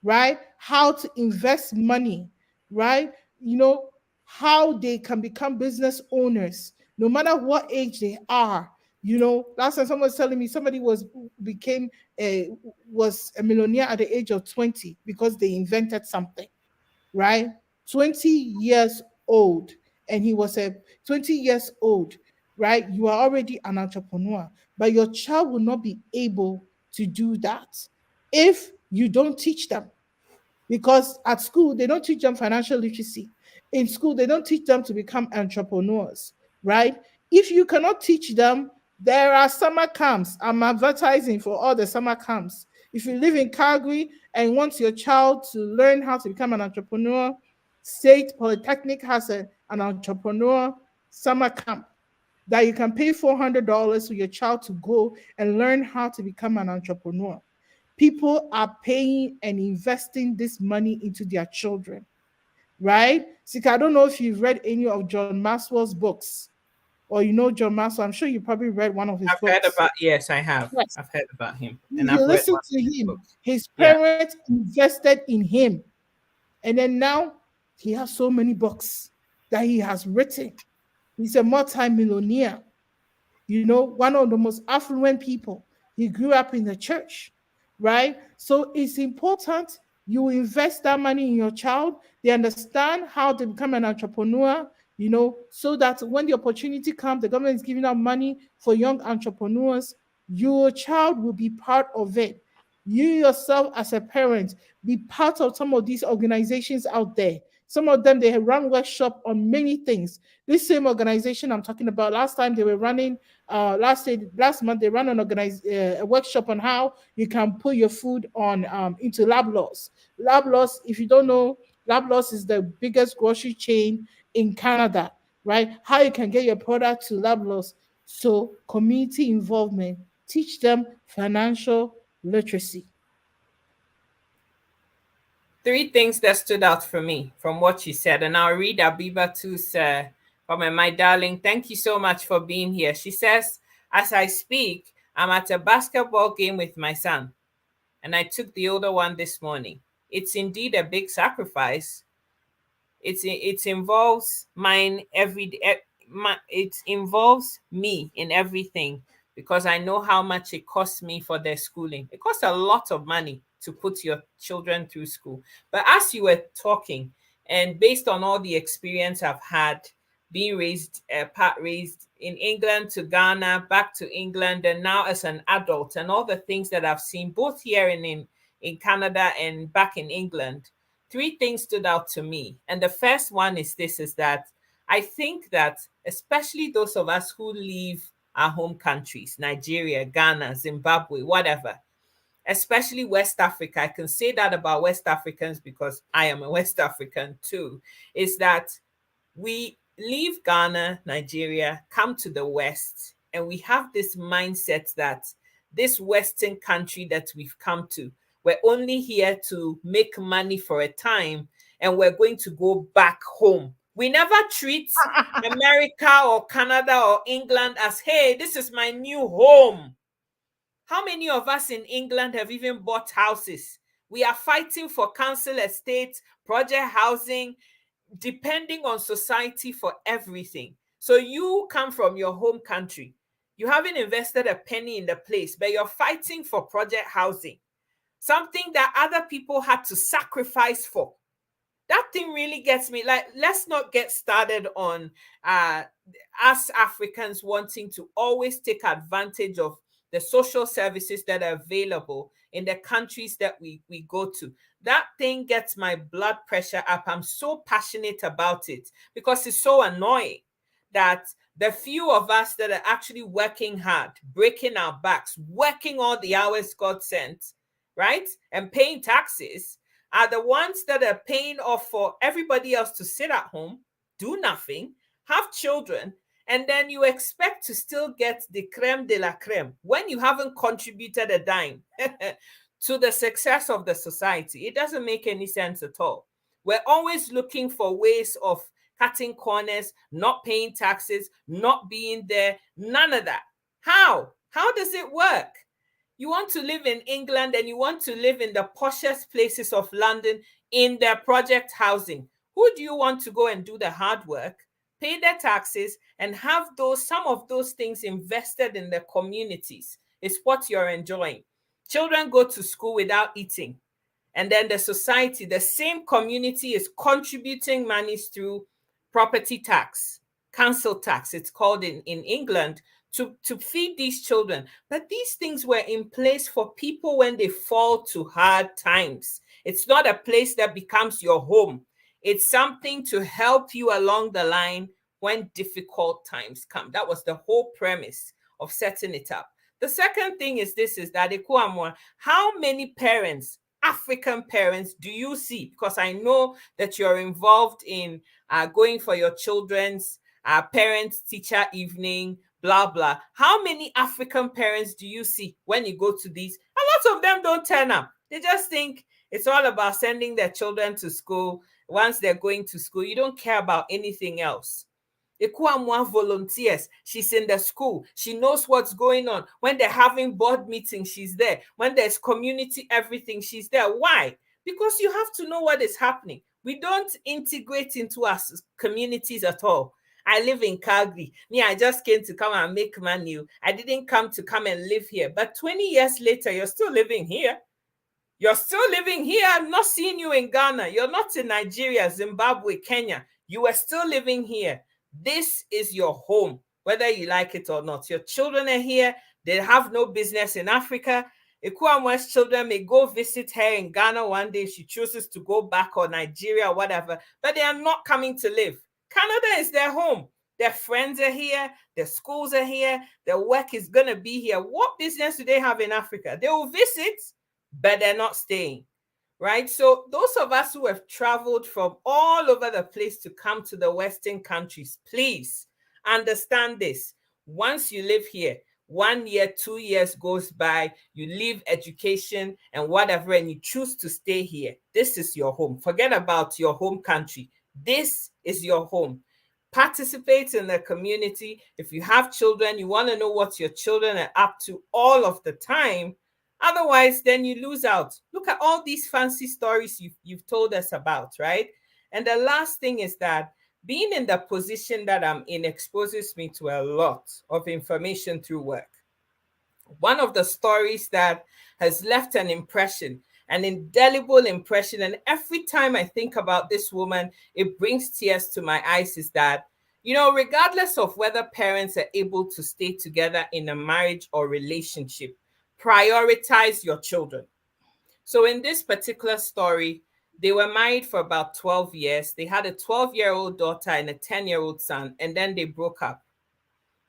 right? How to invest money, right? You know, how they can become business owners no matter what age they are. Last time someone was telling me somebody became a was a millionaire at the age of 20 because they invented something, right? 20 years old, and he was a 20 years old, right? You are already an entrepreneur, but your child will not be able to do that if you don't teach them, because at school they don't teach them financial literacy. In school they don't teach them to become entrepreneurs, right? If you cannot teach them, there are summer camps. I'm advertising for all the summer camps. If you live in Calgary and want your child to learn how to become an entrepreneur, State Polytechnic has an entrepreneur summer camp that you can pay $400 for your child to go and learn how to become an entrepreneur. People are paying and investing this money into their children, right? Sika, I don't know if you've read any of John Maxwell's books, or John Maxwell. I'm sure you probably read one of his I've heard books. about, yes, I have. Yes. I've heard about him and You I've read listen one to of his him. books. His Yeah. parents invested in him. And then now he has so many books that he has written. He's a multi-millionaire, one of the most affluent people. He grew up in the church, right? So it's important you invest that money in your child. They understand how to become an entrepreneur, so that when the opportunity comes, the government is giving out money for young entrepreneurs, your child will be part of it. You yourself, as a parent, be part of some of these organizations out there. Some of them, they run workshop on many things. This same organization I'm talking about, last time they were running, last month they ran a workshop on how you can put your food on into Loblaws. Loblaws, if you don't know, Loblaws is the biggest grocery chain in Canada, right? How you can get your product to Loblaws. So community involvement, teach them financial literacy. Three things that stood out for me from what you said, and I'll read Abibatu's comment. My darling, thank you so much for being here. She says, as I speak, I'm at a basketball game with my son, and I took the older one this morning. It's indeed a big sacrifice. It involves mine every day. It involves me in everything because I know how much it costs me for their schooling. It costs a lot of money to put your children through school. But as you were talking, and based on all the experience I've had being raised in England to Ghana, back to England, and now as an adult, and all the things that I've seen both here and in Canada and back in England, three things stood out to me. And the first one is this, is that I think that especially those of us who leave our home countries, Nigeria, Ghana, Zimbabwe, whatever, especially West Africa, I can say that about West Africans because I am a West African too, is that we leave Ghana, Nigeria, come to the West, and we have this mindset that this Western country that we've come to, we're only here to make money for a time and we're going to go back home. We never treat America or Canada or England as, hey, this is my new home. How many of us in England have even bought houses? We are fighting for council estates, project housing, depending on society for everything. So you come from your home country. You haven't invested a penny in the place, but you're fighting for project housing, something that other people had to sacrifice for. That thing really gets me. Like, let's not get started on us Africans wanting to always take advantage of the social services that are available in the countries that we go to. That thing gets my blood pressure up. I'm so passionate about it because it's so annoying that the few of us that are actually working hard, breaking our backs, working all the hours God sent, right, and paying taxes, are the ones that are paying off for everybody else to sit at home, do nothing, have children, And then you expect to still get the creme de la creme when you haven't contributed a dime to the success of the society. It doesn't make any sense at all. We're always looking for ways of cutting corners, not paying taxes, not being there, none of that. How does it work? You want to live in England and you want to live in the poshest places of London in their project housing. Who do you want to go and do the hard work, pay their taxes, and have some of those things invested in the communities? Is what you're enjoying. Children go to school without eating. And then the society, the same community is contributing monies through property tax, council tax, it's called in England, to feed these children. But these things were in place for people when they fall to hard times. It's not a place that becomes your home. It's something to help you along the line when difficult times come. That was the whole premise of setting it up. The second thing is this, is that Ekua Amoah, how many parents, African parents, do you see? Because I know that you're involved in going for your children's parent-teacher evening, blah, blah. How many African parents do you see when you go to these? A lot of them don't turn up. They just think it's all about sending their children to school. Once they're going to school, you don't care about anything else. Ekua Amoah volunteers. She's in the school. She knows what's going on. When they're having board meetings, she's there. When there's community everything, she's there. Why? Because you have to know what is happening. We don't integrate into our communities at all. I live in Calgary. Me, I just came to come and make money. I didn't come to come and live here. But 20 years later, you're still living here. You're still living here. I'm not seeing you in Ghana. You're not in Nigeria, Zimbabwe, Kenya. You are still living here. This is your home, whether you like it or not. Your children are here. They have no business in Africa. Ekua Amoah's children may go visit her in Ghana one day if she chooses to go back, or Nigeria or whatever, but they are not coming to live. Canada is their home. Their friends are here. Their schools are here. Their work is going to be here. What business do they have in Africa? They will visit, but they're not staying. Right? So those of us who have traveled from all over the place to come to the Western countries, please understand this. Once you live here, 1 year, 2 years goes by, you leave education and whatever, and you choose to stay here. This is your home. Forget about your home country. This is your home. Participate in the community. If you have children, you want to know what your children are up to all of the time. Otherwise, then you lose out. Look at all these fancy stories you've told us about, right? And the last thing is that being in the position that I'm in exposes me to a lot of information through work. One of the stories that has left an impression, an indelible impression, and every time I think about this woman, it brings tears to my eyes, is that, regardless of whether parents are able to stay together in a marriage or relationship, prioritize your children. So in this particular story, they were married for about 12 years. They had a 12-year-old daughter and a 10-year-old son, and then they broke up.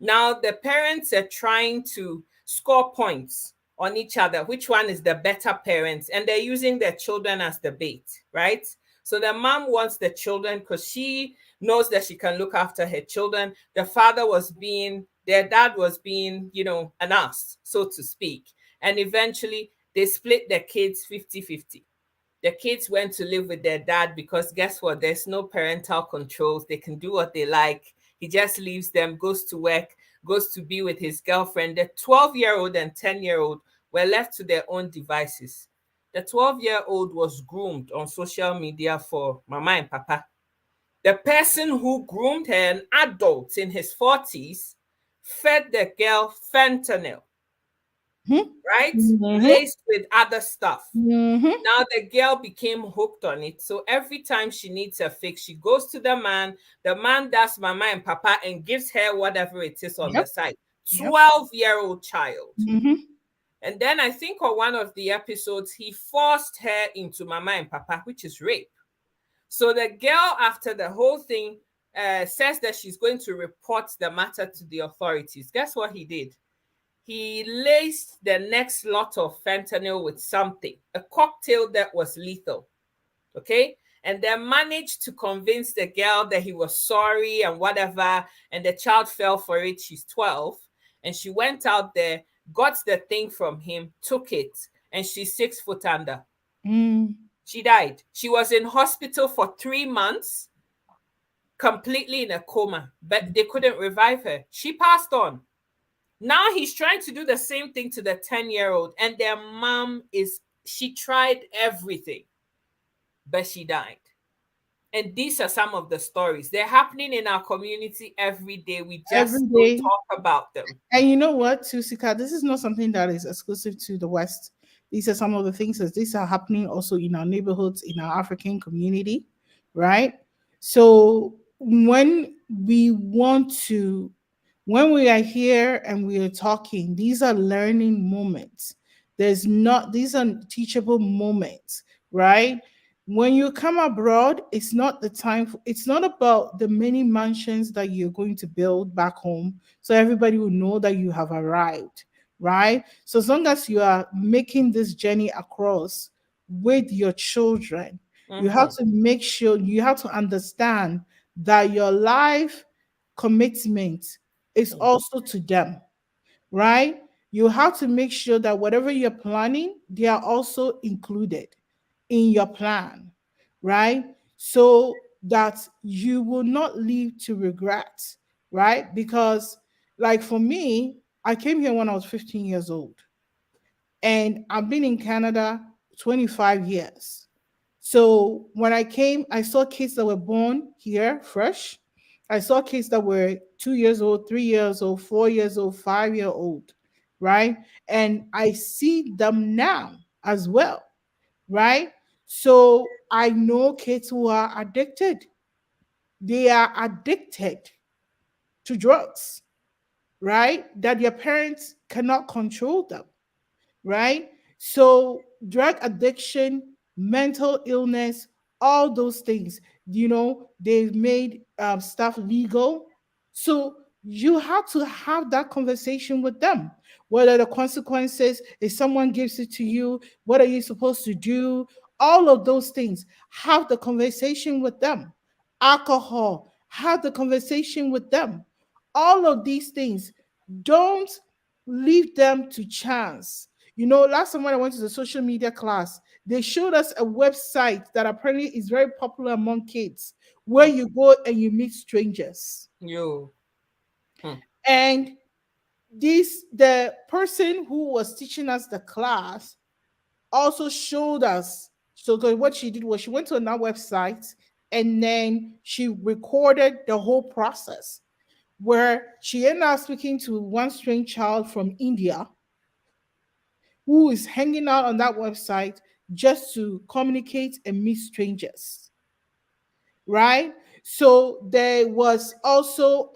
Now the parents are trying to score points on each other, which one is the better parents, and they're using their children as the bait, right? So the mom wants the children because she knows that she can look after her children. Their dad was being, an ass, so to speak. And eventually they split their kids 50-50. The kids went to live with their dad because guess what? There's no parental controls. They can do what they like. He just leaves them, goes to work, goes to be with his girlfriend. The 12-year-old and 10-year-old were left to their own devices. The 12-year-old was groomed on social media for Mama and Papa. The person who groomed her, an adult in his 40s, fed the girl fentanyl, right? Mm-hmm. Laced with other stuff. Mm-hmm. Now the girl became hooked on it. So every time she needs a fix, she goes to the man. The man does Mama and Papa and gives her whatever it is on the Yep. side. Yep. 12-year-old child. Mm-hmm. And then I think on one of the episodes, he forced her into Mama and Papa, which is rape. So the girl, after the whole thing, says that she's going to report the matter to the authorities. Guess what he did? He laced the next lot of fentanyl with something, a cocktail that was lethal. Okay. and then managed to convince the girl that he was sorry and whatever. And the child fell for it. She's 12. And she went out there, got the thing from him, took it, and she's 6 foot under. Mm. She died. She was in hospital for 3 months, completely in a coma, but they couldn't revive her. She passed on. Now he's trying to do the same thing to the 10-year-old, and their mom she tried everything, but she died. And these are some of the stories. They're happening in our community every day. We Every just don't day. talk about them. And you know what, Tusika, this is not something that is exclusive to the West. These are some of the things that these are happening also in our neighborhoods, in our African community, right? So when we are here and we are talking, these are learning moments. These are teachable moments, right? When you come abroad, it's not the time it's not about the many mansions that you're going to build back home so everybody will know that you have arrived, right? So as long as you are making this journey across with your children, you have Mm-hmm. to make sure you have to understand that your life commitment is also to them, right? You have to make sure that whatever you're planning, they are also included in your plan, right? So that you will not leave to regret, right? Because, like for me, I came here when I was 15 years old, and I've been in Canada 25 years. So when I came, I saw kids that were born here fresh. I saw kids that were 2 years old, 3 years old, 4 years old, 5 year old, right? And I see them now as well, right? So I know kids who are addicted. They are addicted to drugs, right? That their parents cannot control them, right? So, drug addiction, mental illness, all those things, they've made stuff legal. So, you have to have that conversation with them. What are the consequences if someone gives it to you? What are you supposed to do? All of those things. Have the conversation with them. Alcohol, have the conversation with them. All of these things. Don't leave them to chance. Last time when I went to the social media class, they showed us a website that apparently is very popular among kids where you go and you meet strangers. You. Hmm. And the person who was teaching us the class also showed us. So 'cause what she did was she went to another website and then she recorded the whole process where she ended up speaking to one strange child from India who is hanging out on that website just to communicate and meet strangers, right? So there was also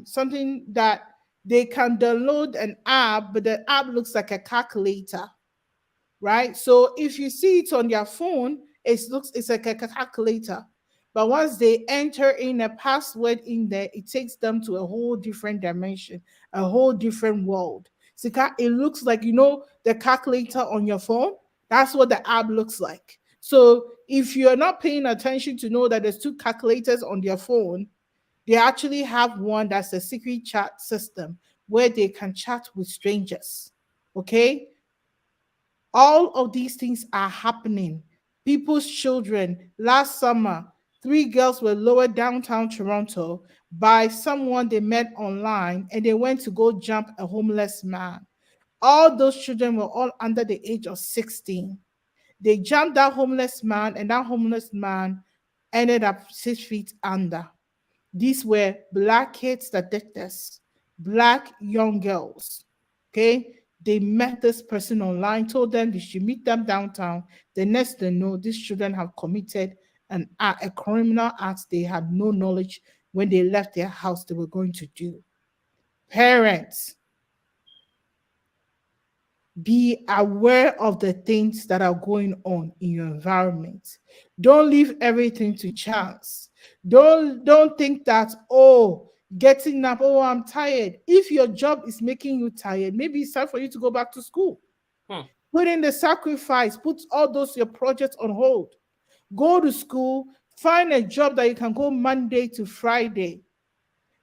something that they can download an app, but the app looks like a calculator, right? So if you see it on their phone, it's like a calculator. But once they enter in a password in there, it takes them to a whole different dimension, a whole different world. So it looks like the calculator on your phone. That's what the app looks like. So if you're not paying attention to know that there's two calculators on their phone, they actually have one that's a secret chat system where they can chat with strangers. Okay, all of these things are happening. People's children, last summer, three girls were lowered downtown Toronto by someone they met online and they went to go jump a homeless man. All those children were all under the age of 16. They jumped that homeless man, and that homeless man ended up 6 feet under. These were black kids that did this, black young girls. Okay. They met this person online, told them they should meet them downtown. The next they know, these children have committed a criminal act they had no knowledge when they left their house they were going to do. Parents, be aware of the things that are going on in your environment. Don't leave everything to chance. Don't think that, oh, getting up, oh, I'm tired. If your job is making you tired, maybe it's time for you to go back to school. Hmm. Put in the sacrifice, put all those your projects on hold. Go to school, find a job that you can go Monday to Friday.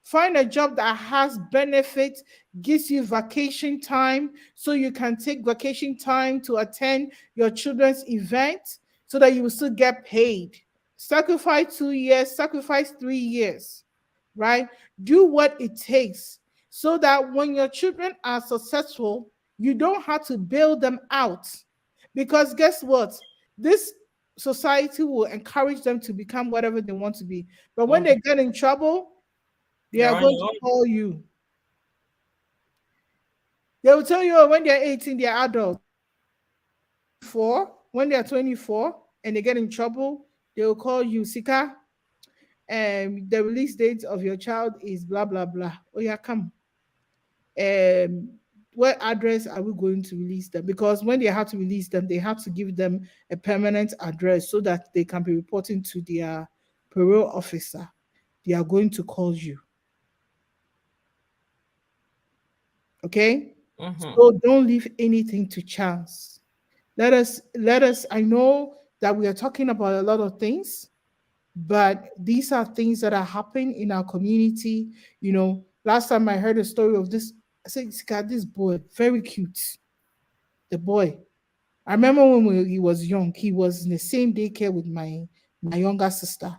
Find a job that has benefits, gives you vacation time, so you can take vacation time to attend your children's event so that you will still get paid. Sacrifice 2 years, sacrifice 3 years, right? Do what it takes so that when your children are successful, you don't have to bail them out. Because guess what? This society will encourage them to become whatever they want to be. But when Mm. they get in trouble, they You're are on going your to own. call you. They will tell you, oh, when they're 18, they're adults. When they're 24 and they get in trouble, they will call you, Sika, and the release date of your child is blah, blah, blah. Oh, yeah, come. Um, what address are we going to release them? Because when they have to release them, they have to give them a permanent address so that they can be reporting to their parole officer. They are going to call you. Okay? Mm-hmm. So don't leave anything to chance. Let us I know that we are talking about a lot of things, but these are things that are happening in our community. Last time I heard a story of this, I said, God, this boy, very cute. The boy. I remember when he was young, he was in the same daycare with my younger sister.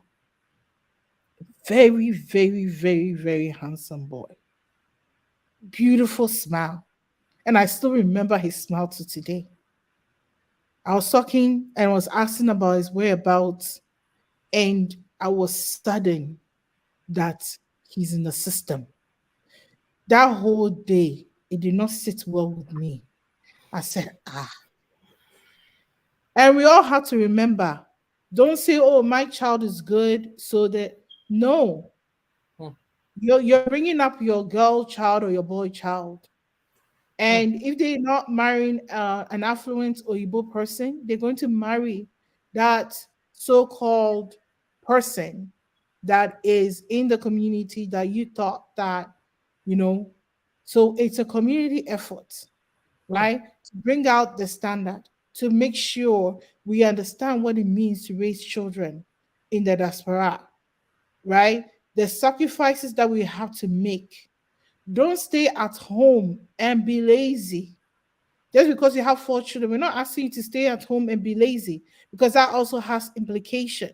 Very, very, very, very handsome boy. Beautiful smile. And I still remember his smile to today. I was talking and was asking about his whereabouts, and I was studying that he's in the system. That whole day, it did not sit well with me. I said, ah. And we all have to remember, don't say, oh, my child is good. So that, no, Mm. you're bringing up your girl child or your boy child. Mm. And if they're not marrying an affluent Oyibo person, they're going to marry that so-called person that is in the community that you thought that, you know. So it's a community effort, Mm. right? To bring out the standard, to make sure we understand what it means to raise children in the diaspora, right? The sacrifices that we have to make. Don't stay at home and be lazy just because you have 4 children. We're not asking you to stay at home and be lazy, because that also has implication,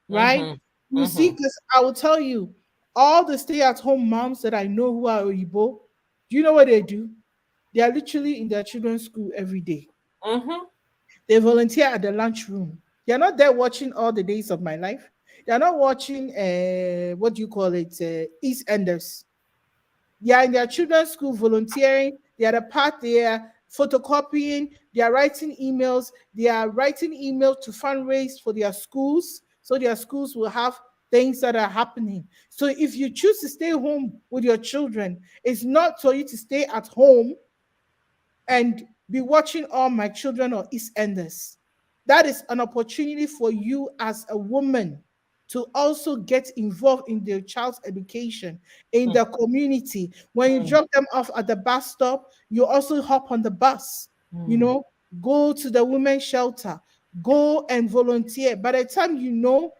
right? Mm-hmm. You see, Mm-hmm. because I will tell you, all the stay-at-home moms that I know who are Oyibo, do you know what they do? They are literally in their children's school every day. Mm-hmm. They volunteer at the lunchroom. They're not there watching All the Days of My Life. They're not watching what do you call it? East Enders. They are in their children's school volunteering. They are the part, they are photocopying, they are writing emails, they are writing emails to fundraise for their schools, so their schools will have things that are happening. So if you choose to stay home with your children, it's not for you to stay at home and be watching All My Children or EastEnders. That is an opportunity for you as a woman to also get involved in their child's education in Mm. the community. When you Mm. drop them off at the bus stop, you also hop on the bus, you Mm. know, go to the women's shelter, go and volunteer. By the time you no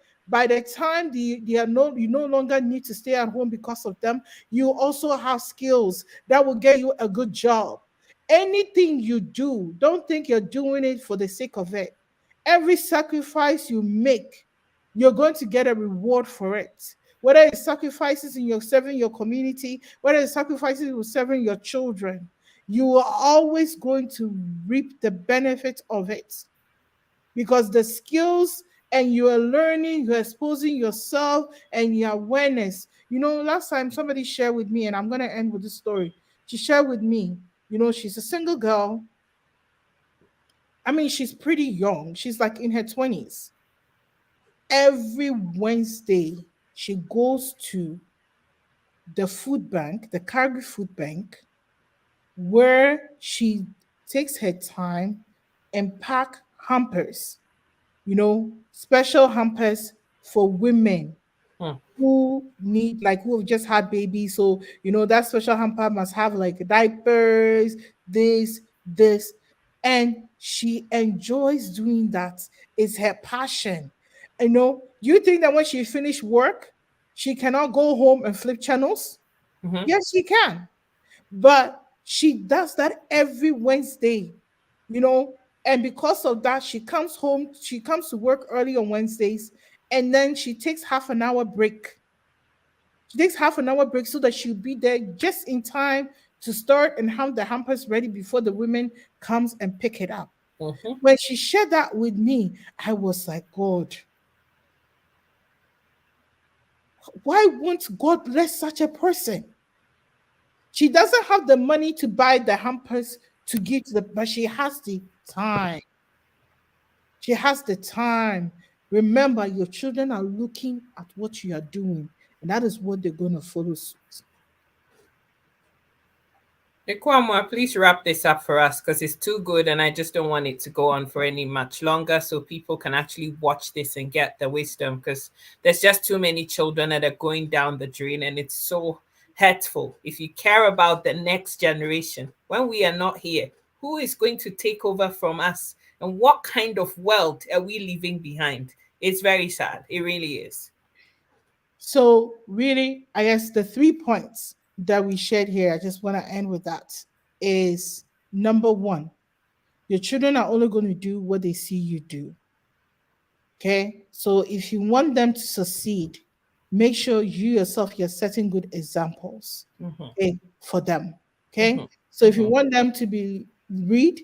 longer need to stay at home because of them, you also have skills that will get you a good job. Anything you do, don't think you're doing it for the sake of it. Every sacrifice you make, you're going to get a reward for it. Whether it's sacrifices in your serving your community, whether it's sacrifices in serving your children, you are always going to reap the benefit of it, because the skills and you are learning, you're exposing yourself and your awareness. Last time somebody shared with me, and I'm going to end with this story. She shared with me, she's a single girl. I mean, she's pretty young. She's like in her 20s. Every Wednesday, she goes to the food bank, the Calgary Food Bank, where she takes her time and pack hampers, special hampers for women Mm. who have just had babies. So, that special hamper must have like diapers, this. And she enjoys doing that. It's her passion. Do you think that when she finished work, she cannot go home and flip channels? Mm-hmm. Yes, she can. But she does that every Wednesday, you know, and because of that, she comes to work early on Wednesdays, and then she takes half an hour break. She takes half an hour break so that she'll be there just in time to start and have the hampers ready before the women comes and pick it up. Mm-hmm. When she shared that with me, I was like, God, why won't God bless such a person? She doesn't have the money to buy the hampers to give to the, but she has the time. She has the time. Remember, your children are looking at what you are doing, and that is what they're going to follow suit. Ekua Amoah, please wrap this up for us because it's too good and I just don't want it to go on for any much longer so people can actually watch this and get the wisdom because there's just too many children that are going down the drain and it's so hurtful. If you care about the next generation, when we are not here, who is going to take over from us and what kind of world are we leaving behind? It's very sad. It really is. So, really, I guess the 3 points that we shared here, I just want to end with that is number one, your children are only going to do what they see you do. Okay. So if you want them to succeed, make sure you yourself you're setting good examples, Mm-hmm, okay, for them. mm-hmm, Okay. So if you mm-hmm. want them to be read,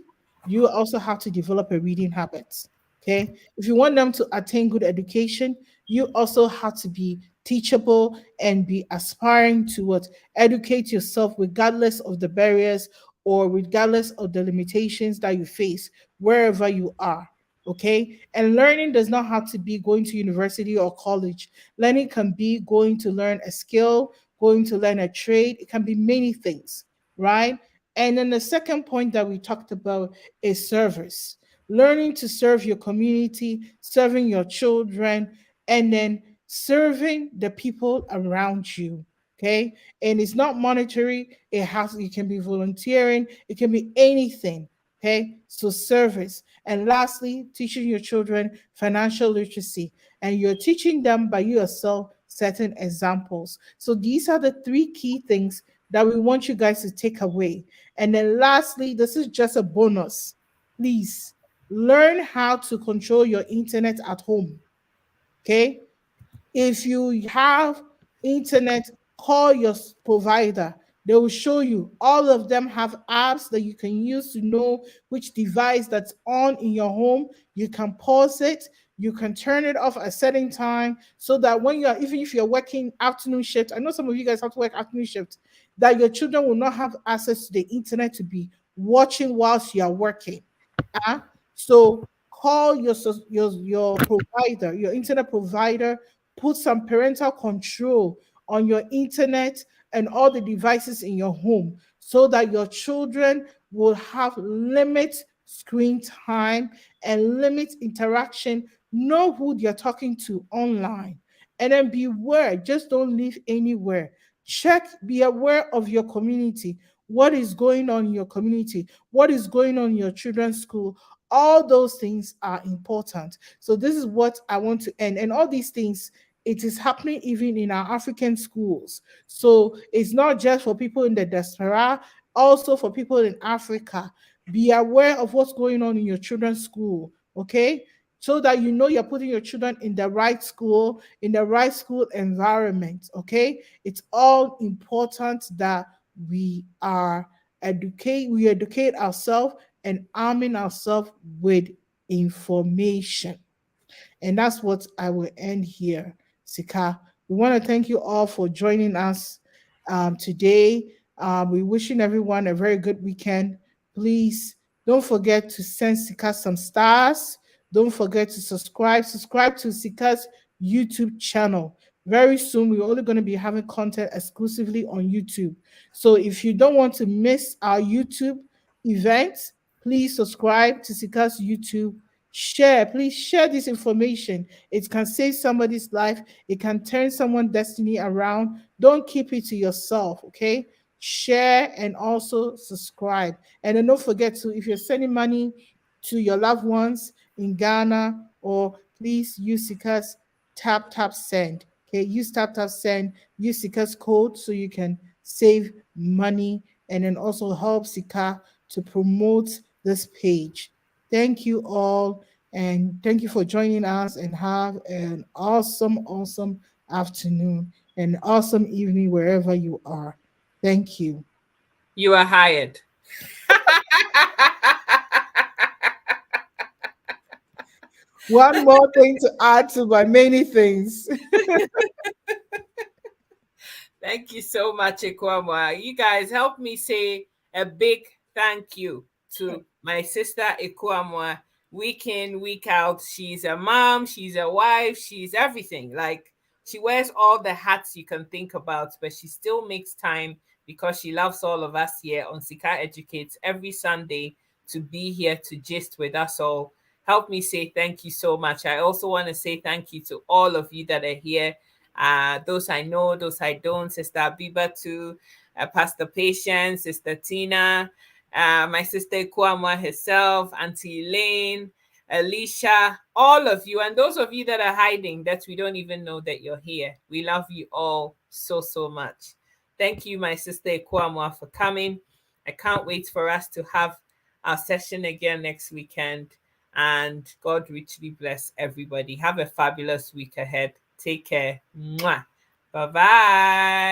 you also have to develop a reading habit. Okay. If you want them to attain good education, you also have to be teachable and be aspiring to what educate yourself regardless of the barriers or regardless of the limitations that you face wherever you are. Okay. And learning does not have to be going to university or college. Learning can be going to learn a skill, going to learn a trade. It can be many things, right? And then the second point that we talked about is service. Learning to serve your community, serving your children, and then serving the people around you. Okay. And it's not monetary, it can be volunteering, it can be anything. Okay. So service. And lastly, teaching your children financial literacy. And you're teaching them by yourself certain examples. So these are the three key things that we want you guys to take away. And then lastly, this is just a bonus. Please learn how to control your internet at home. Okay. If you have internet, call your provider. They will show you. All of them have apps that you can use to know which device that's on in your home. You can pause it. You can turn it off at a certain time so that when you're, even if you're working afternoon shift, I know some of you guys have to work afternoon shift, that your children will not have access to the internet to be watching whilst you are working. Ah, so call your provider, your internet provider, put some parental control on your internet and all the devices in your home so that your children will have limit screen time and limit interaction. Know who you're talking to online. And then beware, just don't live anywhere. Check, be aware of your community. What is going on in your community? What is going on in your children's school? All those things are important. So this is what I want to end. And all these things, it is happening even in our African schools. So it's not just for people in the diaspora, also for people in Africa. Be aware of what's going on in your children's school, okay? So that you know you're putting your children in the right school environment, okay? It's all important that we educate ourselves and arming ourselves with information. And that's what I will end here, Sika. We want to thank you all for joining us today. We're wishing everyone a very good weekend. Please don't forget to send Sika some stars. Don't forget to subscribe. Subscribe to Sika's YouTube channel. Very soon, we're only going to be having content exclusively on YouTube. So if you don't want to miss our YouTube events, please subscribe to Sika's YouTube. Share, please share this information. It can save somebody's life, it can turn someone's destiny around. Don't keep it to yourself, okay? Share and also subscribe. And then don't forget to, if you're sending money to your loved ones in Ghana or please use Sika's tap tap send. Okay, use tap tap send, use Sika's code so you can save money and then also help Sika to promote this page. Thank you all, and thank you for joining us, and have an awesome, awesome afternoon and awesome evening wherever you are. Thank you. You are hired. One more thing to add to my many things. Thank you so much, Ekua. You guys help me say a big thank you to my sister Ekua. Week in, week out. She's a mom, she's a wife, she's everything. Like, she wears all the hats you can think about, but she still makes time because she loves all of us here on Sika Educates every Sunday to be here to gist with us all. Help me say thank you so much. I also want to say thank you to all of you that are here, those I know, those I don't. Sister Abiba too, Pastor Patience, Sister Tina, my sister Ekua Amoah herself, Auntie Elaine, Alicia, all of you, and those of you that are hiding that we don't even know that you're here. We love you all so, so much. Thank you, my sister Ekua Amoah, for coming. I can't wait for us to have our session again next weekend. And God richly bless everybody. Have a fabulous week ahead. Take care. Mwah. Bye bye.